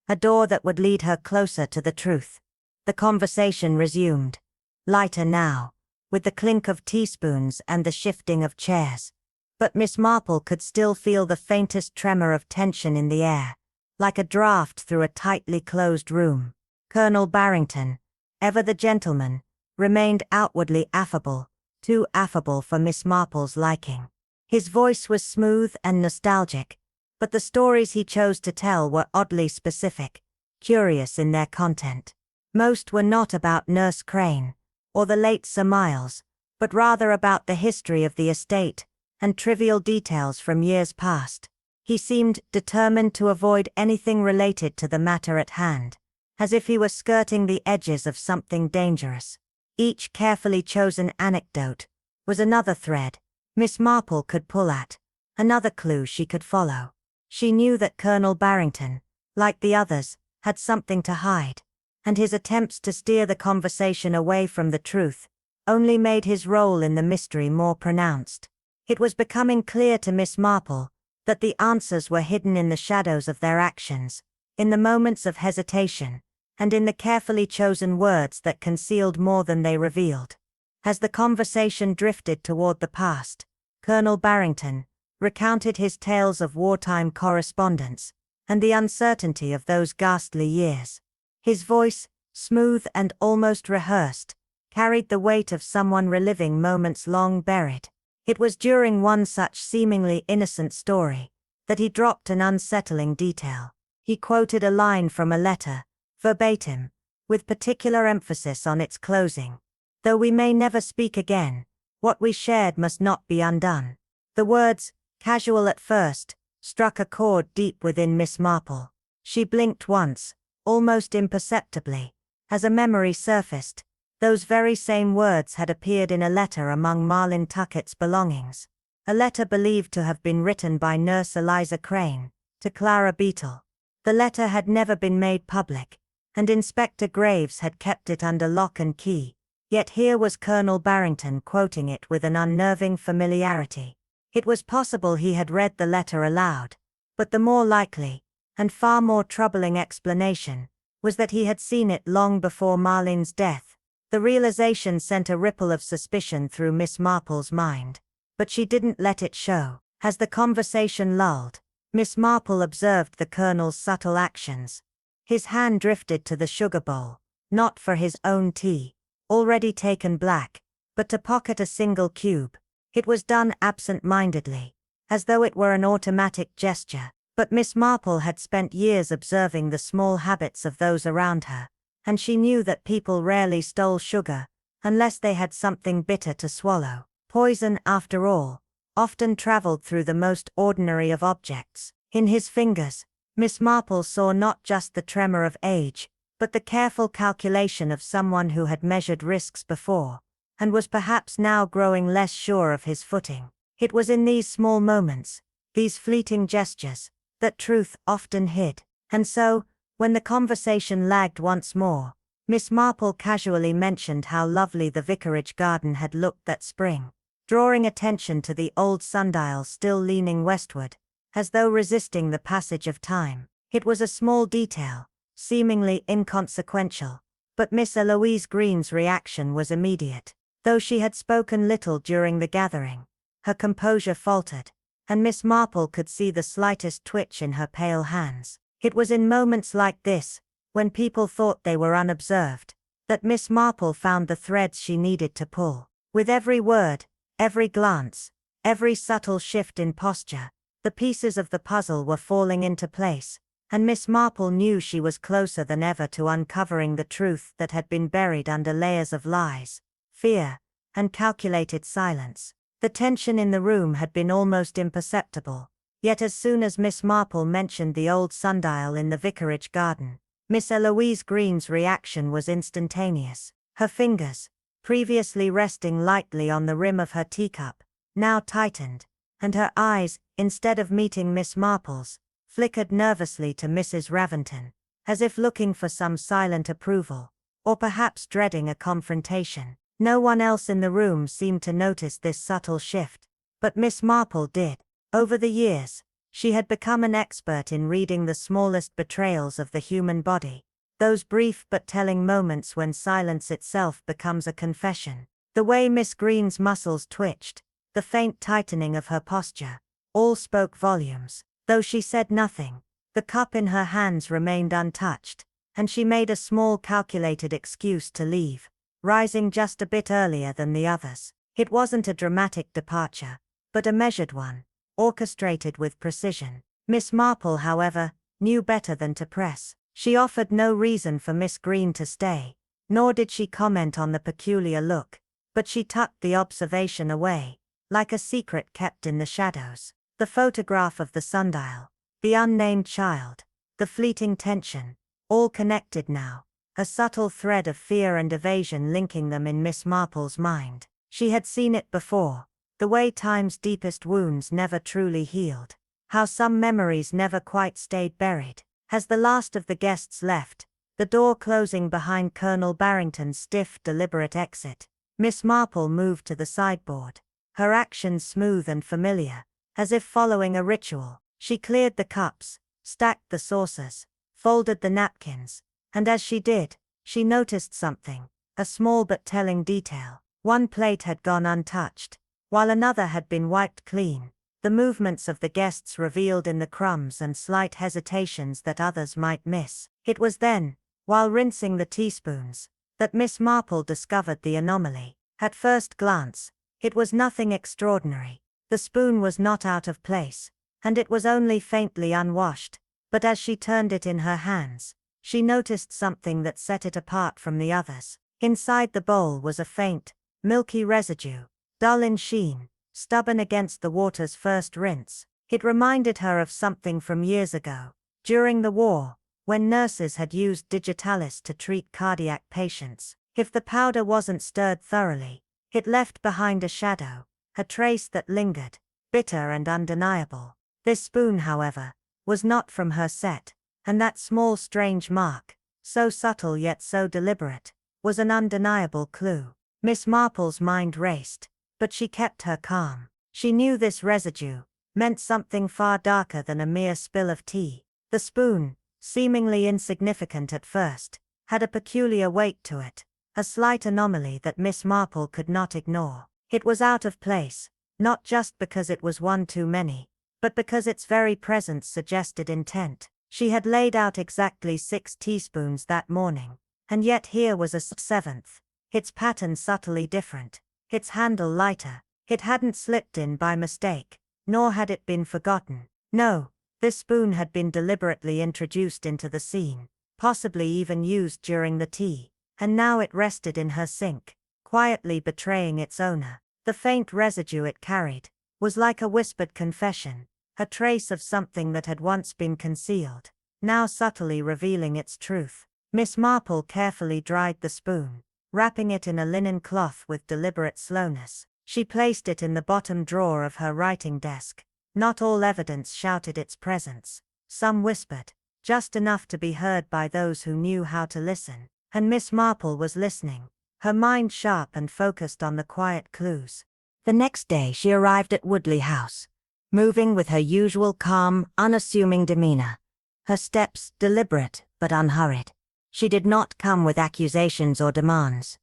a door that would lead her closer to the truth. The conversation resumed, lighter now, with the clink of teaspoons and the shifting of chairs. But Miss Marple could still feel the faintest tremor of tension in the air, like a draft through a tightly closed room. Colonel Barrington, ever the gentleman, remained outwardly affable, too affable for Miss Marple's liking. His voice was smooth and nostalgic, but the stories he chose to tell were oddly specific, curious in their content. Most were not about Nurse Crane, or the late Sir Miles, but rather about the history of the estate, and trivial details from years past. He seemed determined to avoid anything related to the matter at hand, as if he were skirting the edges of something dangerous. Each carefully chosen anecdote was another thread Miss Marple could pull at, another clue she could follow. She knew that Colonel Barrington, like the others, had something to hide, and his attempts to steer the conversation away from the truth only made his role in the mystery more pronounced. It was becoming clear to Miss Marple that the answers were hidden in the shadows of their actions, in the moments of hesitation, and in the carefully chosen words that concealed more than they revealed. As the conversation drifted toward the past, Colonel Barrington recounted his tales of wartime correspondence and the uncertainty of those ghastly years. His voice, smooth and almost rehearsed, carried the weight of someone reliving moments long buried. It was during one such seemingly innocent story that he dropped an unsettling detail. He quoted a line from a letter, verbatim, with particular emphasis on its closing. "Though we may never speak again, what we shared must not be undone." The words, casual at first, struck a chord deep within Miss Marple. She blinked once, almost imperceptibly, as a memory surfaced. Those very same words had appeared in a letter among Marlin Tuckett's belongings. A letter believed to have been written by Nurse Eliza Crane to Clara Beetle. The letter had never been made public, and Inspector Graves had kept it under lock and key. Yet here was Colonel Barrington quoting it with an unnerving familiarity. It was possible he had read the letter aloud, but the more likely, and far more troubling explanation, was that he had seen it long before Marlin's death. The realization sent a ripple of suspicion through Miss Marple's mind, but she didn't let it show. As the conversation lulled, Miss Marple observed the Colonel's subtle actions. His hand drifted to the sugar bowl, not for his own tea, already taken black, but to pocket a single cube. It was done absent-mindedly, as though it were an automatic gesture, but Miss Marple had spent years observing the small habits of those around her, and she knew that people rarely stole sugar, unless they had something bitter to swallow. Poison, after all, often traveled through the most ordinary of objects. In his fingers, Miss Marple saw not just the tremor of age, but the careful calculation of someone who had measured risks before, and was perhaps now growing less sure of his footing. It was in these small moments, these fleeting gestures, that truth often hid. And so, when the conversation lagged once more, Miss Marple casually mentioned how lovely the vicarage garden had looked that spring, drawing attention to the old sundial still leaning westward, as though resisting the passage of time. It was a small detail, seemingly inconsequential, but Miss Eloise Green's reaction was immediate. Though she had spoken little during the gathering, her composure faltered, and Miss Marple could see the slightest twitch in her pale hands. It was in moments like this, when people thought they were unobserved, that Miss Marple found the threads she needed to pull. With every word, every glance, every subtle shift in posture, the pieces of the puzzle were falling into place, and Miss Marple knew she was closer than ever to uncovering the truth that had been buried under layers of lies, fear, and calculated silence. The tension in the room had been almost imperceptible, yet as soon as Miss Marple mentioned the old sundial in the vicarage garden, Miss Eloise Green's reaction was instantaneous. Her fingers, previously resting lightly on the rim of her teacup, now tightened, and her eyes, instead of meeting Miss Marple's, flickered nervously to Mrs. Raventon, as if looking for some silent approval, or perhaps dreading a confrontation. No one else in the room seemed to notice this subtle shift, but Miss Marple did. Over the years, she had become an expert in reading the smallest betrayals of the human body, those brief but telling moments when silence itself becomes a confession. The way Miss Green's muscles twitched, the faint tightening of her posture, all spoke volumes. Though she said nothing, the cup in her hands remained untouched, and she made a small calculated excuse to leave, rising just a bit earlier than the others. It wasn't a dramatic departure, but a measured one, orchestrated with precision. Miss Marple, however, knew better than to press. She offered no reason for Miss Green to stay, nor did she comment on the peculiar look, but she tucked the observation away, like a secret kept in the shadows. The photograph of the sundial, the unnamed child, the fleeting tension, all connected now, a subtle thread of fear and evasion linking them in Miss Marple's mind. She had seen it before, the way time's deepest wounds never truly healed, how some memories never quite stayed buried. As the last of the guests left, the door closing behind Colonel Barrington's stiff, deliberate exit, Miss Marple moved to the sideboard, her actions smooth and familiar, as if following a ritual. She cleared the cups, stacked the saucers, folded the napkins, and as she did, she noticed something, a small but telling detail. One plate had gone untouched, while another had been wiped clean, the movements of the guests revealed in the crumbs and slight hesitations that others might miss. It was then, while rinsing the teaspoons, that Miss Marple discovered the anomaly. At first glance, it was nothing extraordinary. The spoon was not out of place, and it was only faintly unwashed, but as she turned it in her hands, she noticed something that set it apart from the others. Inside the bowl was a faint, milky residue, dull in sheen, stubborn against the water's first rinse. It reminded her of something from years ago, during the war, when nurses had used digitalis to treat cardiac patients. If the powder wasn't stirred thoroughly, it left behind a shadow, a trace that lingered, bitter and undeniable. This spoon, however, was not from her set, and that small strange mark, so subtle yet so deliberate, was an undeniable clue. Miss Marple's mind raced, but she kept her calm. She knew this residue meant something far darker than a mere spill of tea. The spoon, seemingly insignificant at first, had a peculiar weight to it, a slight anomaly that Miss Marple could not ignore. It was out of place, not just because it was one too many, but because its very presence suggested intent. She had laid out exactly 6 teaspoons that morning, and yet here was a 7th, its pattern subtly different, its handle lighter. It hadn't slipped in by mistake, nor had it been forgotten. No, this spoon had been deliberately introduced into the scene, possibly even used during the tea, and now it rested in her sink, quietly betraying its owner. The faint residue it carried was like a whispered confession, a trace of something that had once been concealed, now subtly revealing its truth. Miss Marple carefully dried the spoon, wrapping it in a linen cloth with deliberate slowness. She placed it in the bottom drawer of her writing desk. Not all evidence shouted its presence. Some whispered, just enough to be heard by those who knew how to listen. And Miss Marple was listening, her mind sharp and focused on the quiet clues. The next day she arrived at Woodley House, moving with her usual calm, unassuming demeanor, her steps deliberate but unhurried. She did not come with accusations or demands,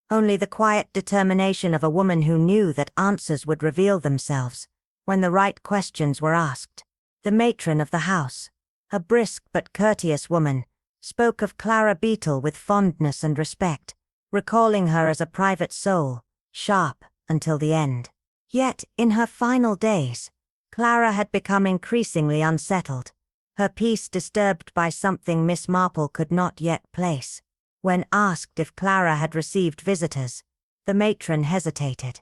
only the quiet determination of a woman who knew that answers would reveal themselves when the right questions were asked. The matron of the house, a brisk but courteous woman, spoke of Clara Beetle with fondness and respect, recalling her as a private soul, sharp until the end. Yet, in her final days, Clara had become increasingly unsettled, her peace disturbed by something Miss Marple could not yet place. When asked if Clara had received visitors, the matron hesitated,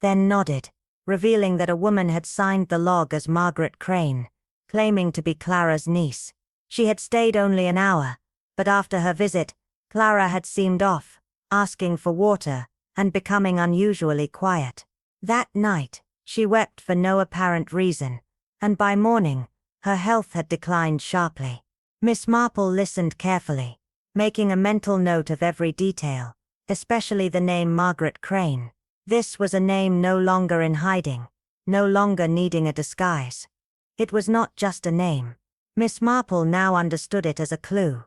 then nodded, revealing that a woman had signed the log as Margaret Crane, claiming to be Clara's niece. She had stayed only an hour, but after her visit, Clara had seemed off, asking for water, and becoming unusually quiet. That night, she wept for no apparent reason, and by morning, her health had declined sharply. Miss Marple listened carefully, making a mental note of every detail, especially the name Margaret Crane. This was a name no longer in hiding, no longer needing a disguise. It was not just a name. Miss Marple now understood it as a clue.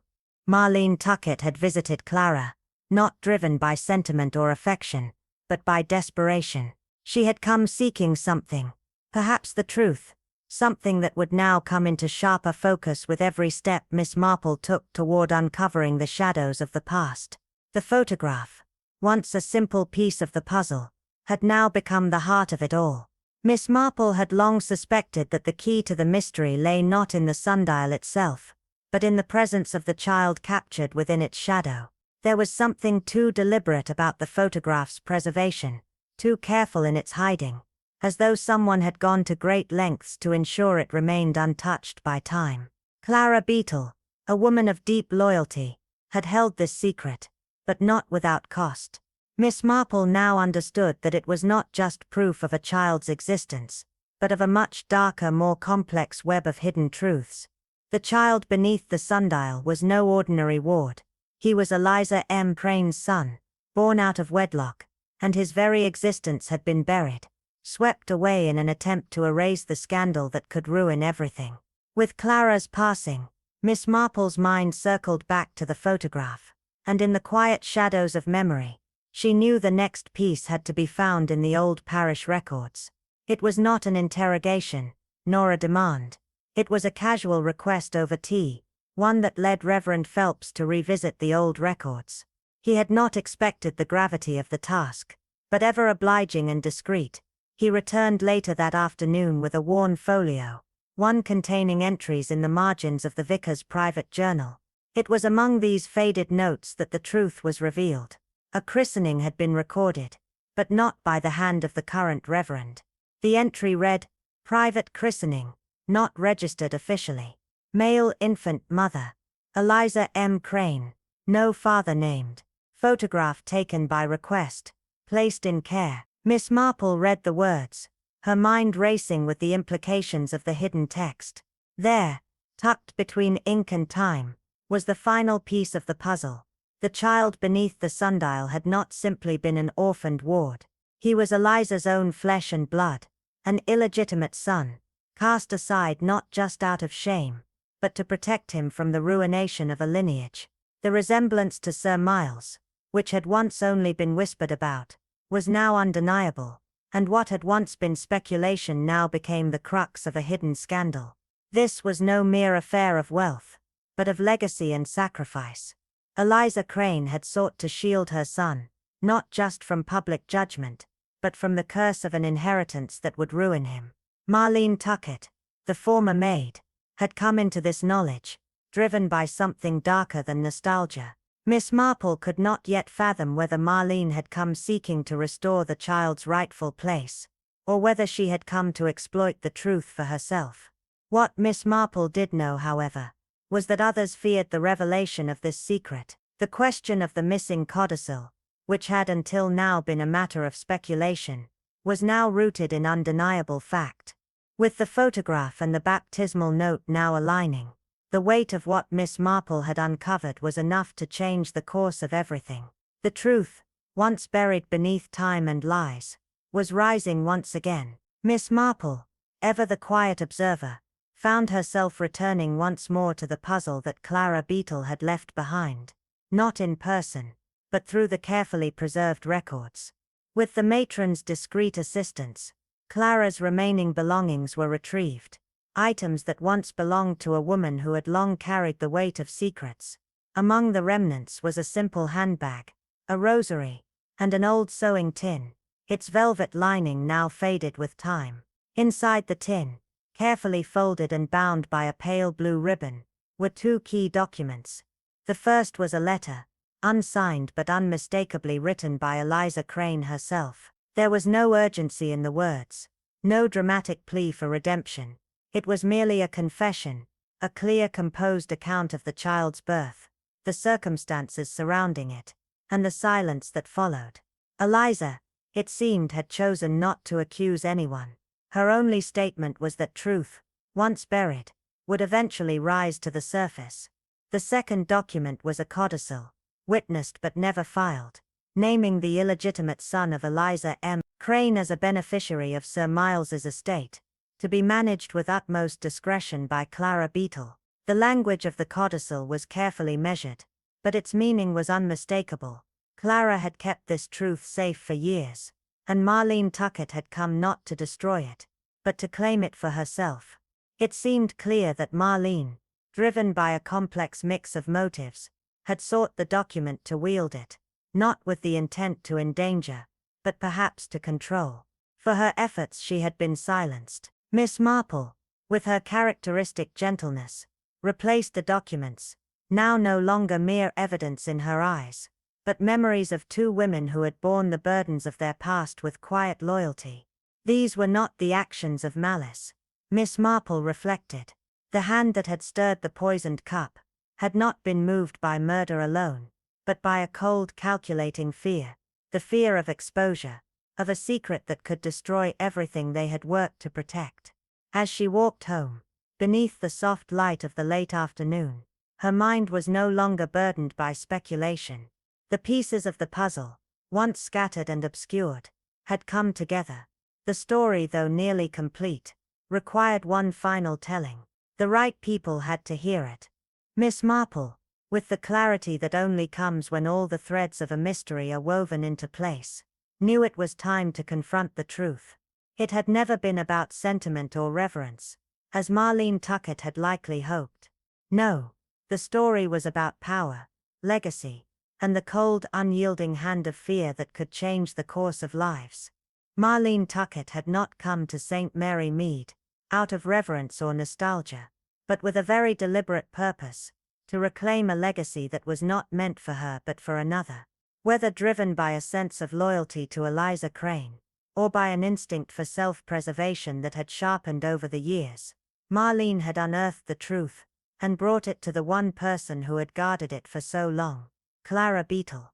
Marlene Tuckett had visited Clara, not driven by sentiment or affection, but by desperation. She had come seeking something, perhaps the truth, something that would now come into sharper focus with every step Miss Marple took toward uncovering the shadows of the past. The photograph, once a simple piece of the puzzle, had now become the heart of it all. Miss Marple had long suspected that the key to the mystery lay not in the sundial itself, but in the presence of the child captured within its shadow. There was something too deliberate about the photograph's preservation, too careful in its hiding, as though someone had gone to great lengths to ensure it remained untouched by time. Clara Beetle, a woman of deep loyalty, had held this secret, but not without cost. Miss Marple now understood that it was not just proof of a child's existence, but of a much darker, more complex web of hidden truths. The child beneath the sundial was no ordinary ward. He was Eliza M. Crane's son, born out of wedlock, and his very existence had been buried, swept away in an attempt to erase the scandal that could ruin everything. With Clara's passing, Miss Marple's mind circled back to the photograph, and in the quiet shadows of memory, she knew the next piece had to be found in the old parish records. It was not an interrogation, nor a demand. It was a casual request over tea, one that led Reverend Phelps to revisit the old records. He had not expected the gravity of the task, but ever obliging and discreet, he returned later that afternoon with a worn folio, one containing entries in the margins of the vicar's private journal. It was among these faded notes that the truth was revealed. A christening had been recorded, but not by the hand of the current reverend. The entry read, "Private christening, not registered officially. Male infant mother, Eliza M. Crane, no father named. Photograph taken by request, placed in care." Miss Marple read the words, her mind racing with the implications of the hidden text. There, tucked between ink and time, was the final piece of the puzzle. The child beneath the sundial had not simply been an orphaned ward. He was Eliza's own flesh and blood, an illegitimate son, cast aside not just out of shame, but to protect him from the ruination of a lineage. The resemblance to Sir Miles, which had once only been whispered about, was now undeniable, and what had once been speculation now became the crux of a hidden scandal. This was no mere affair of wealth, but of legacy and sacrifice. Eliza Crane had sought to shield her son, not just from public judgment, but from the curse of an inheritance that would ruin him. Marlene Tuckett, the former maid, had come into this knowledge, driven by something darker than nostalgia. Miss Marple could not yet fathom whether Marlene had come seeking to restore the child's rightful place, or whether she had come to exploit the truth for herself. What Miss Marple did know, however, was that others feared the revelation of this secret. The question of the missing codicil, which had until now been a matter of speculation, was now rooted in undeniable fact. With the photograph and the baptismal note now aligning, the weight of what Miss Marple had uncovered was enough to change the course of everything. The truth, once buried beneath time and lies, was rising once again. Miss Marple, ever the quiet observer, found herself returning once more to the puzzle that Clara Beetle had left behind, not in person, but through the carefully preserved records. With the matron's discreet assistance, Clara's remaining belongings were retrieved. Items that once belonged to a woman who had long carried the weight of secrets. Among the remnants was a simple handbag, a rosary, and an old sewing tin, its velvet lining now faded with time. Inside the tin, carefully folded and bound by a pale blue ribbon, were two key documents. The first was a letter, unsigned but unmistakably written by Eliza Crane herself. There was no urgency in the words, no dramatic plea for redemption. It was merely a confession, a clear, composed account of the child's birth, the circumstances surrounding it, and the silence that followed. Eliza, it seemed, had chosen not to accuse anyone. Her only statement was that truth, once buried, would eventually rise to the surface. The second document was a codicil, witnessed but never filed, naming the illegitimate son of Eliza M. Crane as a beneficiary of Sir Miles's estate, to be managed with utmost discretion by Clara Beetle. The language of the codicil was carefully measured, but its meaning was unmistakable. Clara had kept this truth safe for years, and Marlene Tuckett had come not to destroy it, but to claim it for herself. It seemed clear that Marlene, driven by a complex mix of motives, had sought the document to wield it, not with the intent to endanger, but perhaps to control. For her efforts she had been silenced. Miss Marple, with her characteristic gentleness, replaced the documents, now no longer mere evidence in her eyes, but memories of two women who had borne the burdens of their past with quiet loyalty. These were not the actions of malice, Miss Marple reflected. The hand that had stirred the poisoned cup had not been moved by murder alone, but by a cold, calculating fear, the fear of exposure, of a secret that could destroy everything they had worked to protect. As she walked home, beneath the soft light of the late afternoon, her mind was no longer burdened by speculation. The pieces of the puzzle, once scattered and obscured, had come together. The story, though nearly complete, required one final telling. The right people had to hear it. Miss Marple, with the clarity that only comes when all the threads of a mystery are woven into place, knew it was time to confront the truth. It had never been about sentiment or reverence, as Marlene Tuckett had likely hoped. No, the story was about power, legacy, and the cold, unyielding hand of fear that could change the course of lives. Marlene Tuckett had not come to St. Mary Mead out of reverence or nostalgia, but with a very deliberate purpose, to reclaim a legacy that was not meant for her but for another. Whether driven by a sense of loyalty to Eliza Crane, or by an instinct for self-preservation that had sharpened over the years, Marlene had unearthed the truth, and brought it to the one person who had guarded it for so long, Clara Beetle.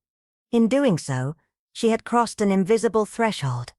In doing so, she had crossed an invisible threshold,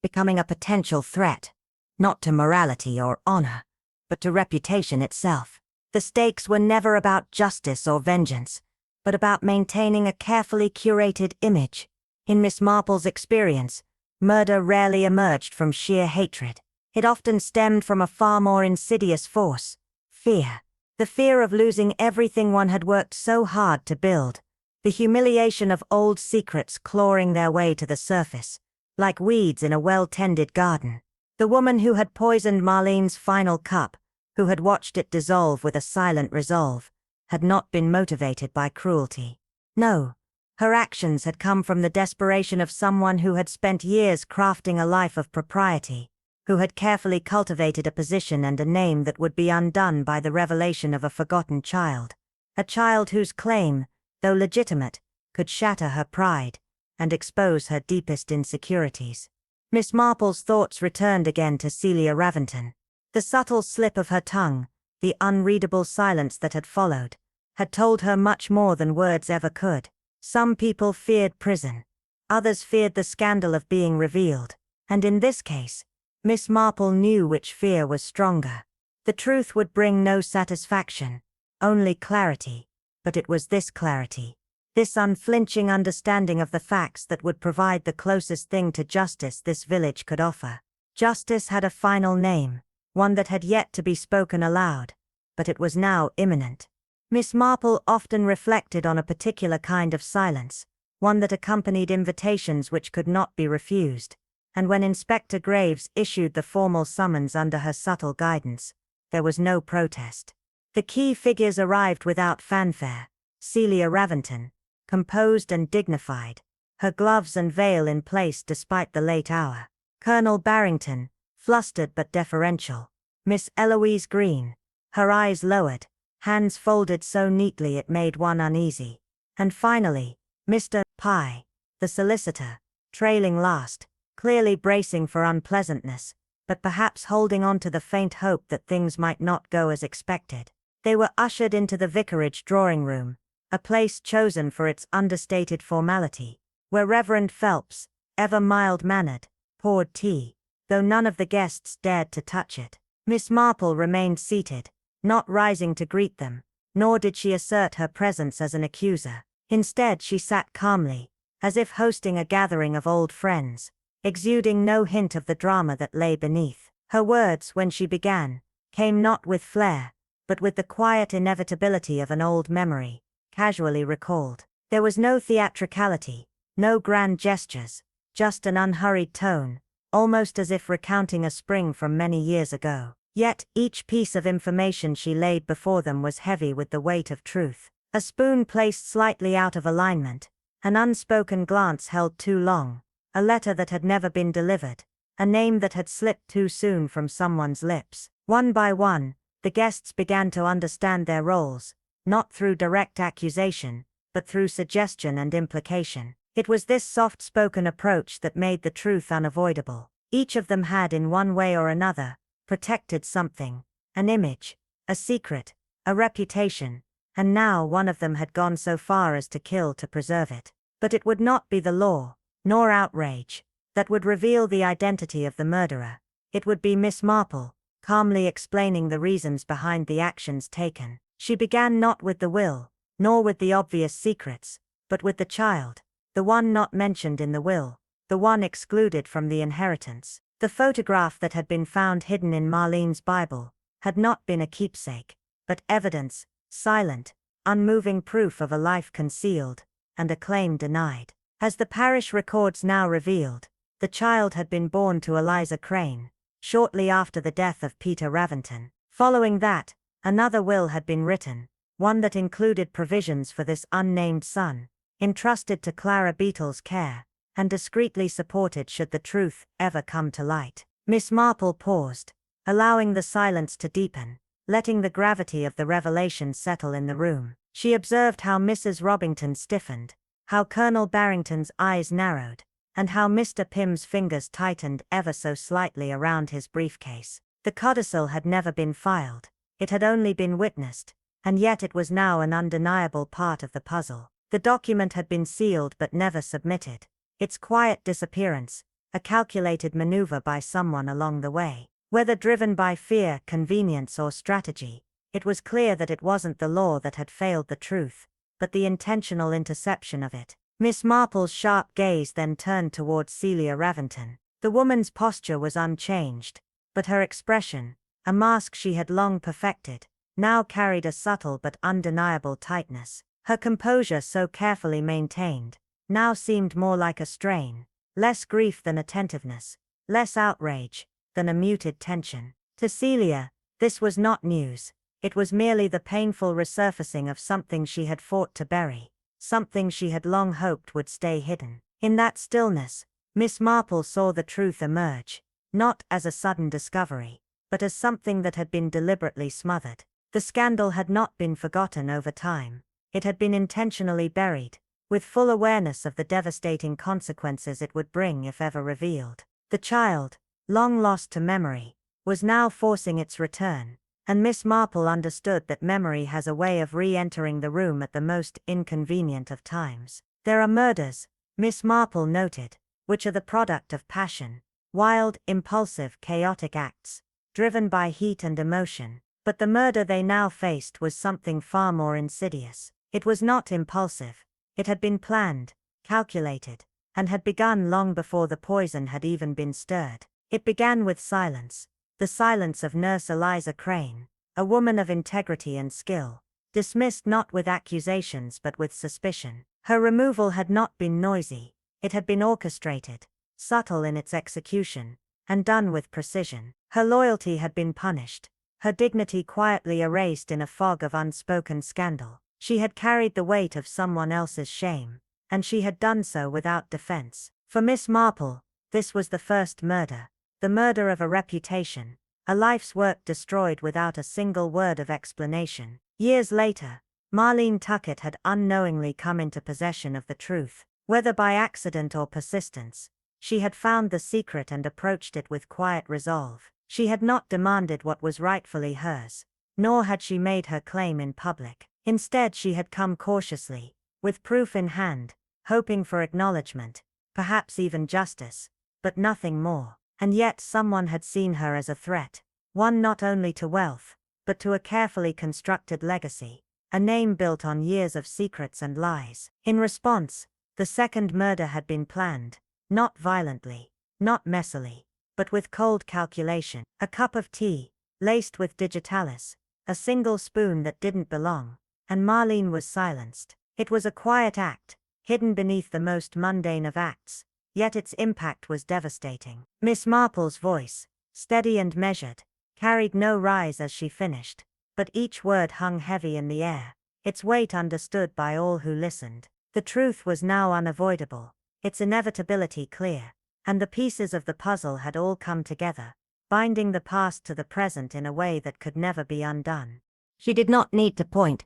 becoming a potential threat, not to morality or honor, but to reputation itself. The stakes were never about justice or vengeance, but about maintaining a carefully curated image. In Miss Marple's experience, murder rarely emerged from sheer hatred. It often stemmed from a far more insidious force: fear. The fear of losing everything one had worked so hard to build. The humiliation of old secrets clawing their way to the surface, like weeds in a well-tended garden. The woman who had poisoned Marlene's final cup, who had watched it dissolve with a silent resolve, had not been motivated by cruelty. No, her actions had come from the desperation of someone who had spent years crafting a life of propriety, who had carefully cultivated a position and a name that would be undone by the revelation of a forgotten child. A child whose claim, though legitimate, could shatter her pride and expose her deepest insecurities. Miss Marple's thoughts returned again to Celia Raventon. The subtle slip of her tongue, the unreadable silence that had followed, had told her much more than words ever could. Some people feared prison. Others feared the scandal of being revealed. And in this case, Miss Marple knew which fear was stronger. The truth would bring no satisfaction, only clarity. But it was this clarity, this unflinching understanding of the facts, that would provide the closest thing to justice this village could offer. Justice had a final name, one that had yet to be spoken aloud, but it was now imminent. Miss Marple often reflected on a particular kind of silence, one that accompanied invitations which could not be refused, and when Inspector Graves issued the formal summons under her subtle guidance, there was no protest. The key figures arrived without fanfare: Celia Raventon, composed and dignified, her gloves and veil in place despite the late hour; Colonel Barrington, flustered but deferential; Miss Eloise Green, her eyes lowered, hands folded so neatly it made one uneasy; and finally, Mr. Pye, the solicitor, trailing last, clearly bracing for unpleasantness, but perhaps holding on to the faint hope that things might not go as expected. They were ushered into the vicarage drawing-room, a place chosen for its understated formality, where Reverend Phelps, ever mild-mannered, poured tea, though none of the guests dared to touch it. Miss Marple remained seated, not rising to greet them, nor did she assert her presence as an accuser. Instead, she sat calmly, as if hosting a gathering of old friends, exuding no hint of the drama that lay beneath. Her words, when she began, came not with flair, but with the quiet inevitability of an old memory, casually recalled. There was no theatricality, no grand gestures, just an unhurried tone, almost as if recounting a spring from many years ago. Yet, each piece of information she laid before them was heavy with the weight of truth. A spoon placed slightly out of alignment, an unspoken glance held too long, a letter that had never been delivered, a name that had slipped too soon from someone's lips. One by one, the guests began to understand their roles, not through direct accusation, but through suggestion and implication. It was this soft-spoken approach that made the truth unavoidable. Each of them had, in one way or another, protected something, an image, a secret, a reputation, and now one of them had gone so far as to kill to preserve it. But it would not be the law, nor outrage, that would reveal the identity of the murderer. It would be Miss Marple, calmly explaining the reasons behind the actions taken. She began not with the will, nor with the obvious secrets, but with the child, the one not mentioned in the will, the one excluded from the inheritance. The photograph that had been found hidden in Marlene's Bible had not been a keepsake, but evidence, silent, unmoving proof of a life concealed, and a claim denied. As the parish records now revealed, the child had been born to Eliza Crane, shortly after the death of Peter Raventon. Following that, another will had been written, one that included provisions for this unnamed son, entrusted to Clara Beetle's care, and discreetly supported should the truth ever come to light. Miss Marple paused, allowing the silence to deepen, letting the gravity of the revelation settle in the room. She observed how Mrs. Robbington stiffened, how Colonel Barrington's eyes narrowed, and how Mr. Pym's fingers tightened ever so slightly around his briefcase. The codicil had never been filed, it had only been witnessed, and yet it was now an undeniable part of the puzzle. The document had been sealed but never submitted. Its quiet disappearance, a calculated maneuver by someone along the way. Whether driven by fear, convenience, or strategy, it was clear that it wasn't the law that had failed the truth, but the intentional interception of it. Miss Marple's sharp gaze then turned towards Celia Raventon. The woman's posture was unchanged, but her expression, a mask she had long perfected, now carried a subtle but undeniable tightness. Her composure, so carefully maintained, now seemed more like a strain, less grief than attentiveness, less outrage than a muted tension. To Celia, this was not news, it was merely the painful resurfacing of something she had fought to bury, something she had long hoped would stay hidden. In that stillness, Miss Marple saw the truth emerge, not as a sudden discovery, but as something that had been deliberately smothered. The scandal had not been forgotten over time, it had been intentionally buried, with full awareness of the devastating consequences it would bring if ever revealed. The child, long lost to memory, was now forcing its return, and Miss Marple understood that memory has a way of re-entering the room at the most inconvenient of times. There are murders, Miss Marple noted, which are the product of passion, wild, impulsive, chaotic acts, driven by heat and emotion, but the murder they now faced was something far more insidious. It was not impulsive. It had been planned, calculated, and had begun long before the poison had even been stirred. It began with silence, the silence of Nurse Eliza Crane, a woman of integrity and skill, dismissed not with accusations but with suspicion. Her removal had not been noisy, it had been orchestrated, subtle in its execution, and done with precision. Her loyalty had been punished, her dignity quietly erased in a fog of unspoken scandal. She had carried the weight of someone else's shame, and she had done so without defense. For Miss Marple, this was the first murder, the murder of a reputation, a life's work destroyed without a single word of explanation. Years later, Marlene Tuckett had unknowingly come into possession of the truth. Whether by accident or persistence, she had found the secret and approached it with quiet resolve. She had not demanded what was rightfully hers, nor had she made her claim in public. Instead, she had come cautiously, with proof in hand, hoping for acknowledgement, perhaps even justice, but nothing more. And yet someone had seen her as a threat, one not only to wealth, but to a carefully constructed legacy, a name built on years of secrets and lies. In response, the second murder had been planned, not violently, not messily, but with cold calculation. A cup of tea, laced with digitalis, a single spoon that didn't belong, and Marlene was silenced. It was a quiet act, hidden beneath the most mundane of acts, yet its impact was devastating. Miss Marple's voice, steady and measured, carried no rise as she finished, but each word hung heavy in the air, its weight understood by all who listened. The truth was now unavoidable, its inevitability clear, and the pieces of the puzzle had all come together, binding the past to the present in a way that could never be undone. She did not need to point,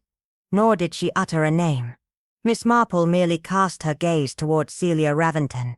nor did she utter a name. Miss Marple merely cast her gaze toward Celia Raventon,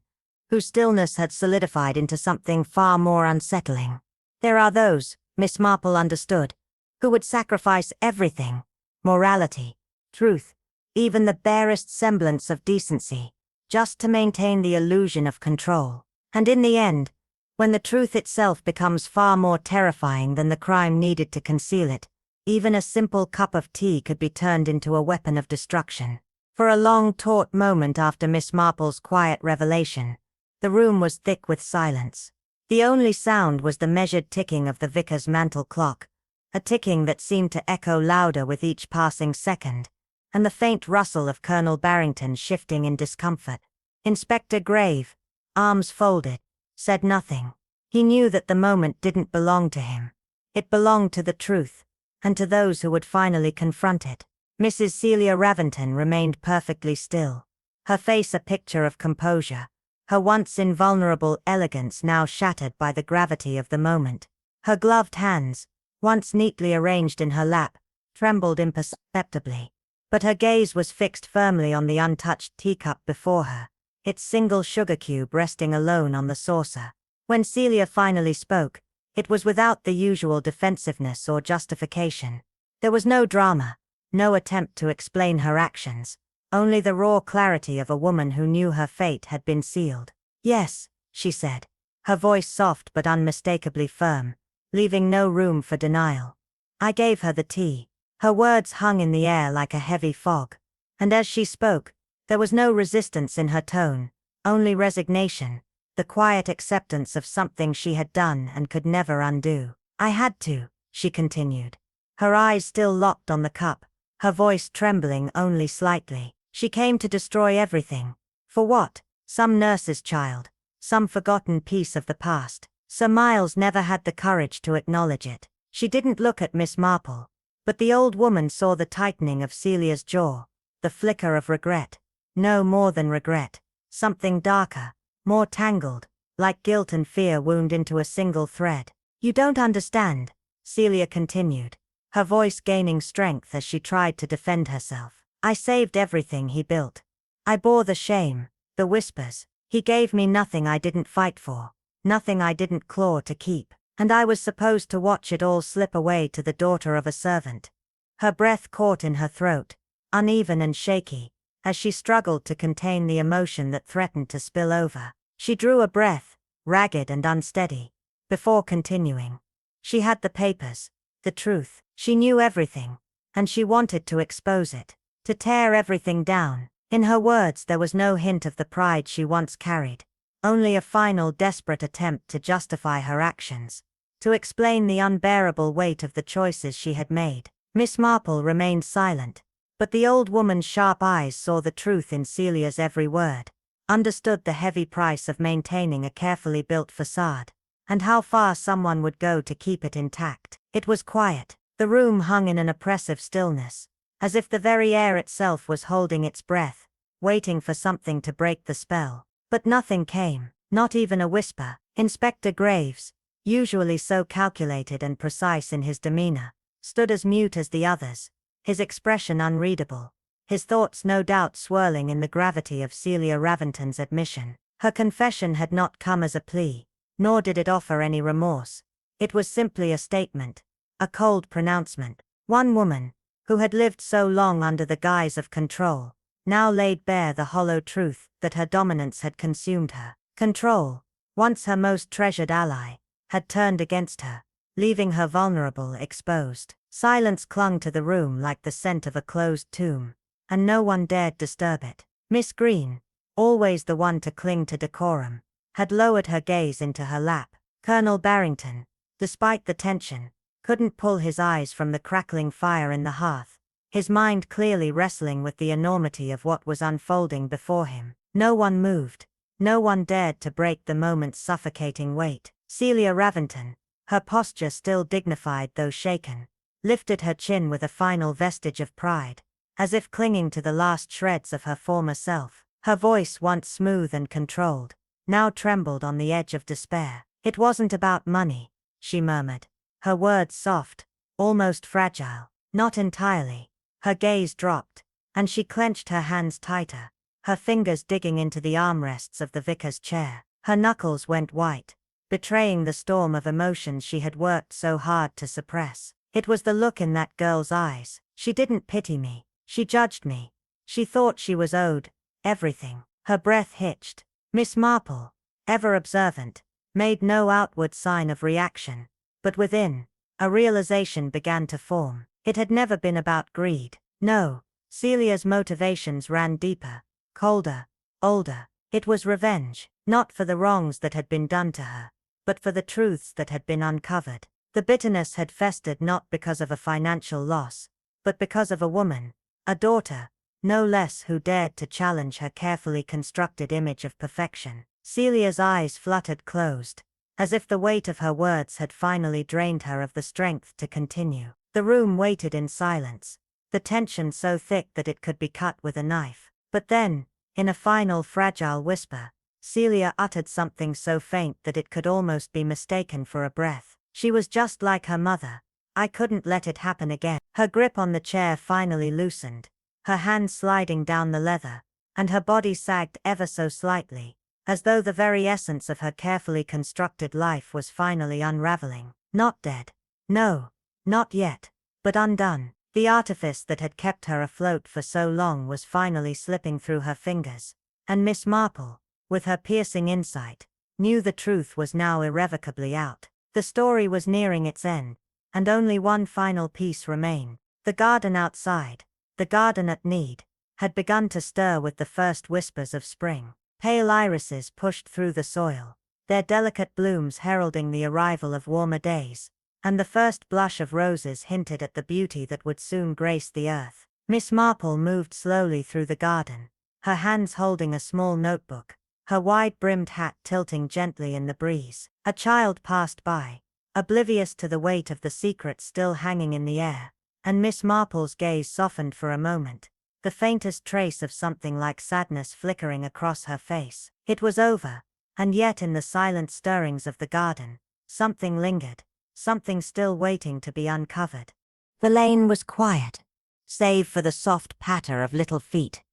whose stillness had solidified into something far more unsettling. There are those, Miss Marple understood, who would sacrifice everything, morality, truth, even the barest semblance of decency, just to maintain the illusion of control. And in the end, when the truth itself becomes far more terrifying than the crime needed to conceal it, even a simple cup of tea could be turned into a weapon of destruction. For a long taut moment after Miss Marple's quiet revelation, the room was thick with silence. The only sound was the measured ticking of the vicar's mantel clock, a ticking that seemed to echo louder with each passing second, and the faint rustle of Colonel Barrington shifting in discomfort. Inspector Grave, arms folded, said nothing. He knew that the moment didn't belong to him. It belonged to the truth, and to those who would finally confront it. Mrs. Celia Raventon remained perfectly still, her face a picture of composure, her once invulnerable elegance now shattered by the gravity of the moment. Her gloved hands, once neatly arranged in her lap, trembled imperceptibly, but her gaze was fixed firmly on the untouched teacup before her, its single sugar cube resting alone on the saucer. When Celia finally spoke, it was without the usual defensiveness or justification. There was no drama, no attempt to explain her actions, only the raw clarity of a woman who knew her fate had been sealed. "Yes," she said, her voice soft but unmistakably firm, leaving no room for denial. "I gave her the tea." Her words hung in the air like a heavy fog, and as she spoke, there was no resistance in her tone, only resignation, the quiet acceptance of something she had done and could never undo. "I had to," she continued, her eyes still locked on the cup, her voice trembling only slightly. "She came to destroy everything. For what? Some nurse's child, some forgotten piece of the past." Sir Miles never had the courage to acknowledge it. She didn't look at Miss Marple, but the old woman saw the tightening of Celia's jaw, the flicker of regret. No more than regret. Something darker, more tangled, like guilt and fear wound into a single thread. "You don't understand," Celia continued, her voice gaining strength as she tried to defend herself. "I saved everything he built. I bore the shame, the whispers. He gave me nothing I didn't fight for, nothing I didn't claw to keep, and I was supposed to watch it all slip away to the daughter of a servant." Her breath caught in her throat, uneven and shaky, as she struggled to contain the emotion that threatened to spill over. She drew a breath, ragged and unsteady, before continuing. She had the papers, the truth. She knew everything, and she wanted to expose it, to tear everything down. In her words there was no hint of the pride she once carried, only a final desperate attempt to justify her actions, to explain the unbearable weight of the choices she had made. Miss Marple remained silent, but the old woman's sharp eyes saw the truth in Celia's every word, understood the heavy price of maintaining a carefully built facade, and how far someone would go to keep it intact. It was quiet. The room hung in an oppressive stillness, as if the very air itself was holding its breath, waiting for something to break the spell. But nothing came, not even a whisper. Inspector Graves, usually so calculated and precise in his demeanor, stood as mute as the others, his expression unreadable, his thoughts no doubt swirling in the gravity of Celia Raventon's admission. Her confession had not come as a plea, nor did it offer any remorse. It was simply a statement, a cold pronouncement. One woman, who had lived so long under the guise of control, now laid bare the hollow truth that her dominance had consumed her. Control, once her most treasured ally, had turned against her, leaving her vulnerable, exposed. Silence clung to the room like the scent of a closed tomb, and no one dared disturb it. Miss Green, always the one to cling to decorum, had lowered her gaze into her lap. Colonel Barrington, despite the tension, couldn't pull his eyes from the crackling fire in the hearth, his mind clearly wrestling with the enormity of what was unfolding before him. No one moved, no one dared to break the moment's suffocating weight. Celia Raventon, her posture still dignified though shaken, lifted her chin with a final vestige of pride, as if clinging to the last shreds of her former self. Her voice, once smooth and controlled, now trembled on the edge of despair. "It wasn't about money," she murmured. Her words soft, almost fragile. Not entirely. Her gaze dropped, and she clenched her hands tighter, her fingers digging into the armrests of the vicar's chair. Her knuckles went white, betraying the storm of emotions she had worked so hard to suppress. It was the look in that girl's eyes. She didn't pity me. She judged me. She thought she was owed everything. Her breath hitched. Miss Marple, ever observant, made no outward sign of reaction, but within, a realization began to form. It had never been about greed. No, Celia's motivations ran deeper, colder, older. It was revenge, not for the wrongs that had been done to her, but for the truths that had been uncovered. The bitterness had festered not because of a financial loss, but because of a woman, a daughter, no less, who dared to challenge her carefully constructed image of perfection. Celia's eyes fluttered closed, as if the weight of her words had finally drained her of the strength to continue. The room waited in silence, the tension so thick that it could be cut with a knife. But then, in a final fragile whisper, Celia uttered something so faint that it could almost be mistaken for a breath. She was just like her mother. I couldn't let it happen again. Her grip on the chair finally loosened, her hand sliding down the leather, and her body sagged ever so slightly, as though the very essence of her carefully constructed life was finally unraveling. Not dead. No, not yet, but undone. The artifice that had kept her afloat for so long was finally slipping through her fingers, and Miss Marple, with her piercing insight, knew the truth was now irrevocably out. The story was nearing its end, and only one final piece remained. The garden outside, the garden at Need, had begun to stir with the first whispers of spring. Pale irises pushed through the soil, their delicate blooms heralding the arrival of warmer days, and the first blush of roses hinted at the beauty that would soon grace the earth. Miss Marple moved slowly through the garden, her hands holding a small notebook, her wide-brimmed hat tilting gently in the breeze. A child passed by, oblivious to the weight of the secret still hanging in the air, and Miss Marple's gaze softened for a moment, the faintest trace of something like sadness flickering across her face. It was over, and yet in the silent stirrings of the garden, something lingered, something still waiting to be uncovered. The lane was quiet, save for the soft patter of little feet,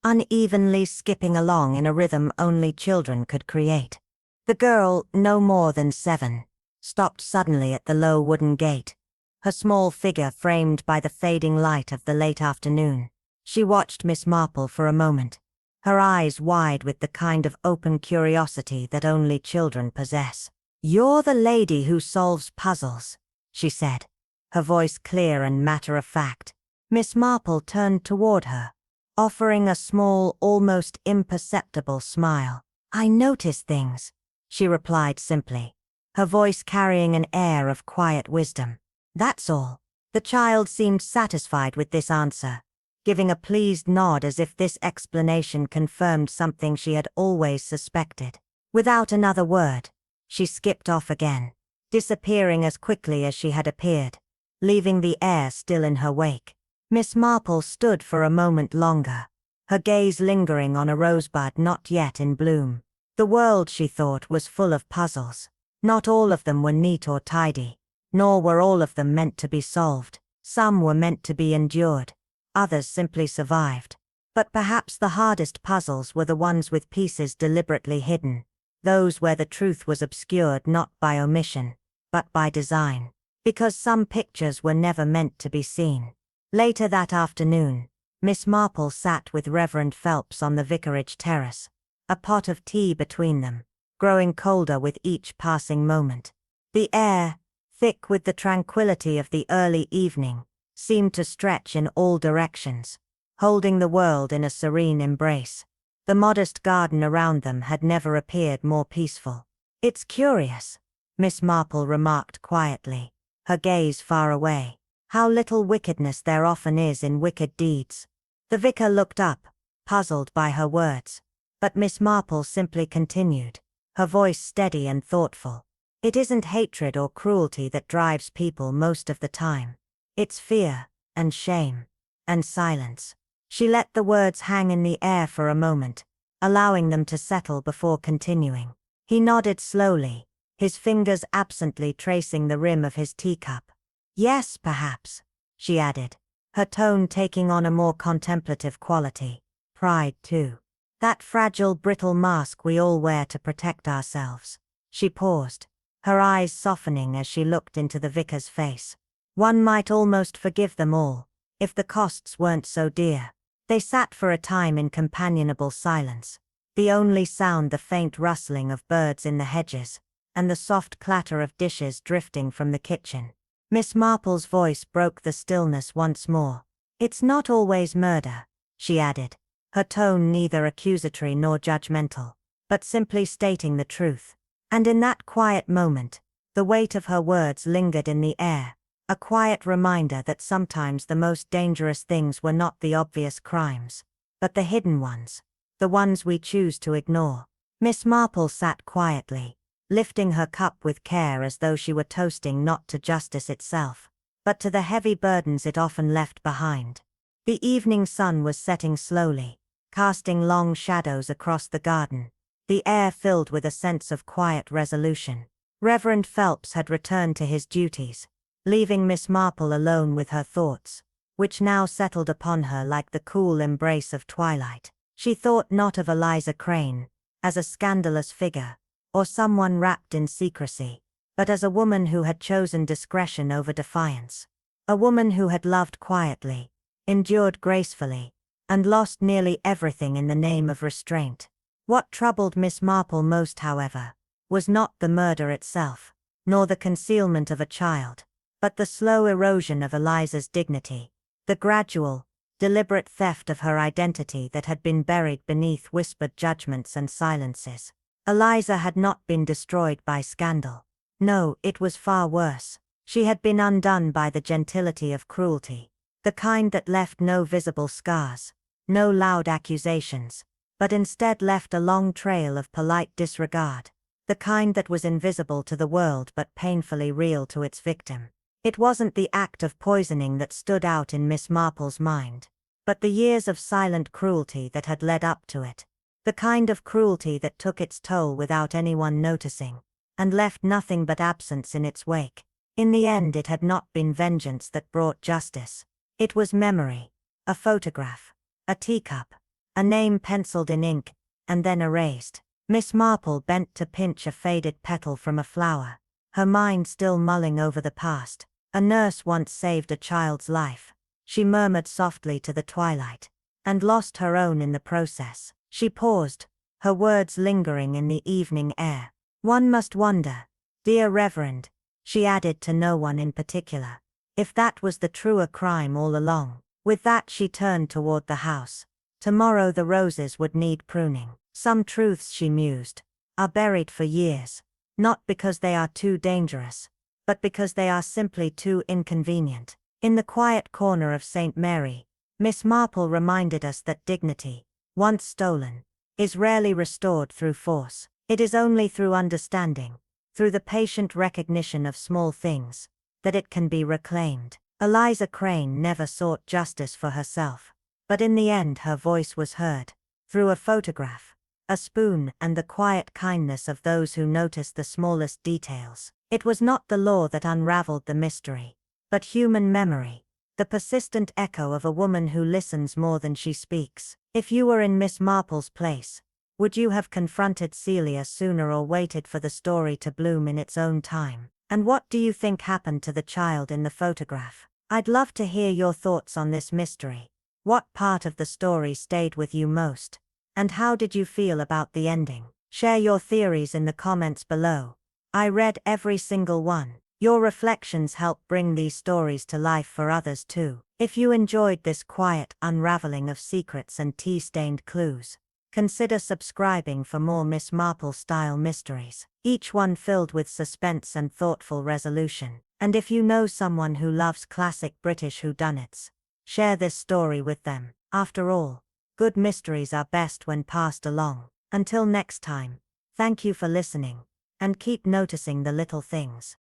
unevenly skipping along in a rhythm only children could create. The girl, no more than 7, stopped suddenly at the low wooden gate, her small figure framed by the fading light of the late afternoon. She watched Miss Marple for a moment, her eyes wide with the kind of open curiosity that only children possess. "You're the lady who solves puzzles," she said, her voice clear and matter-of-fact. Miss Marple turned toward her, offering a small, almost imperceptible smile. "I notice things," she replied simply, her voice carrying an air of quiet wisdom. "That's all." The child seemed satisfied with this answer, giving a pleased nod as if this explanation confirmed something she had always suspected. Without another word, she skipped off again, disappearing as quickly as she had appeared, leaving the air still in her wake. Miss Marple stood for a moment longer, her gaze lingering on a rosebud not yet in bloom. The world, she thought, was full of puzzles. Not all of them were neat or tidy, nor were all of them meant to be solved. Some were meant to be endured, others simply survived. But perhaps the hardest puzzles were the ones with pieces deliberately hidden, those where the truth was obscured not by omission, but by design. Because some pictures were never meant to be seen. Later that afternoon, Miss Marple sat with Reverend Phelps on the vicarage terrace, a pot of tea between them, growing colder with each passing moment. The air, thick with the tranquility of the early evening, seemed to stretch in all directions, holding the world in a serene embrace. The modest garden around them had never appeared more peaceful. "It's curious," Miss Marple remarked quietly, her gaze far away, "how little wickedness there often is in wicked deeds." The vicar looked up, puzzled by her words, but Miss Marple simply continued, her voice steady and thoughtful. "It isn't hatred or cruelty that drives people most of the time. It's fear, and shame, and silence." She let the words hang in the air for a moment, allowing them to settle before continuing. He nodded slowly, his fingers absently tracing the rim of his teacup. "Yes, perhaps," she added, her tone taking on a more contemplative quality. "Pride, too. That fragile, brittle mask we all wear to protect ourselves." She paused, her eyes softening as she looked into the vicar's face. One might almost forgive them all, if the costs weren't so dear. They sat for a time in companionable silence, the only sound the faint rustling of birds in the hedges, and the soft clatter of dishes drifting from the kitchen. Miss Marple's voice broke the stillness once more. "It's not always murder," she added, her tone neither accusatory nor judgmental, but simply stating the truth. And in that quiet moment, the weight of her words lingered in the air, a quiet reminder that sometimes the most dangerous things were not the obvious crimes, but the hidden ones, the ones we choose to ignore. Miss Marple sat quietly, lifting her cup with care as though she were toasting not to justice itself, but to the heavy burdens it often left behind. The evening sun was setting slowly, casting long shadows across the garden, the air filled with a sense of quiet resolution. Reverend Phelps had returned to his duties, leaving Miss Marple alone with her thoughts, which now settled upon her like the cool embrace of twilight. She thought not of Eliza Crane as a scandalous figure, or someone wrapped in secrecy, but as a woman who had chosen discretion over defiance. A woman who had loved quietly, endured gracefully, and lost nearly everything in the name of restraint. What troubled Miss Marple most, however, was not the murder itself, nor the concealment of a child, but the slow erosion of Eliza's dignity, the gradual, deliberate theft of her identity that had been buried beneath whispered judgments and silences. Eliza had not been destroyed by scandal. No, it was far worse. She had been undone by the gentility of cruelty, the kind that left no visible scars, no loud accusations, but instead left a long trail of polite disregard, the kind that was invisible to the world but painfully real to its victim. It wasn't the act of poisoning that stood out in Miss Marple's mind, but the years of silent cruelty that had led up to it, the kind of cruelty that took its toll without anyone noticing, and left nothing but absence in its wake. In the end, it had not been vengeance that brought justice. It was memory, a photograph, a teacup, a name penciled in ink, and then erased. Miss Marple bent to pinch a faded petal from a flower, her mind still mulling over the past. "A nurse once saved a child's life," she murmured softly to the twilight, "and lost her own in the process." She paused, her words lingering in the evening air. "One must wonder, dear Reverend," she added to no one in particular, "if that was the truer crime all along." With that she turned toward the house. Tomorrow the roses would need pruning. Some truths, she mused, are buried for years, not because they are too dangerous, but because they are simply too inconvenient. In the quiet corner of St. Mary, Miss Marple reminded us that dignity, once stolen, is rarely restored through force. It is only through understanding, through the patient recognition of small things, that it can be reclaimed. Eliza Crane never sought justice for herself, but in the end her voice was heard, through a photograph, a spoon, and the quiet kindness of those who noticed the smallest details. It was not the law that unraveled the mystery, but human memory, the persistent echo of a woman who listens more than she speaks. If you were in Miss Marple's place, would you have confronted Celia sooner or waited for the story to bloom in its own time? And what do you think happened to the child in the photograph? I'd love to hear your thoughts on this mystery. What part of the story stayed with you most? And how did you feel about the ending? Share your theories in the comments below. I read every single one. Your reflections help bring these stories to life for others too. If you enjoyed this quiet unraveling of secrets and tea-stained clues, consider subscribing for more Miss Marple-style mysteries, each one filled with suspense and thoughtful resolution. And if you know someone who loves classic British whodunits, share this story with them. After all, good mysteries are best when passed along. Until next time, thank you for listening, and keep noticing the little things.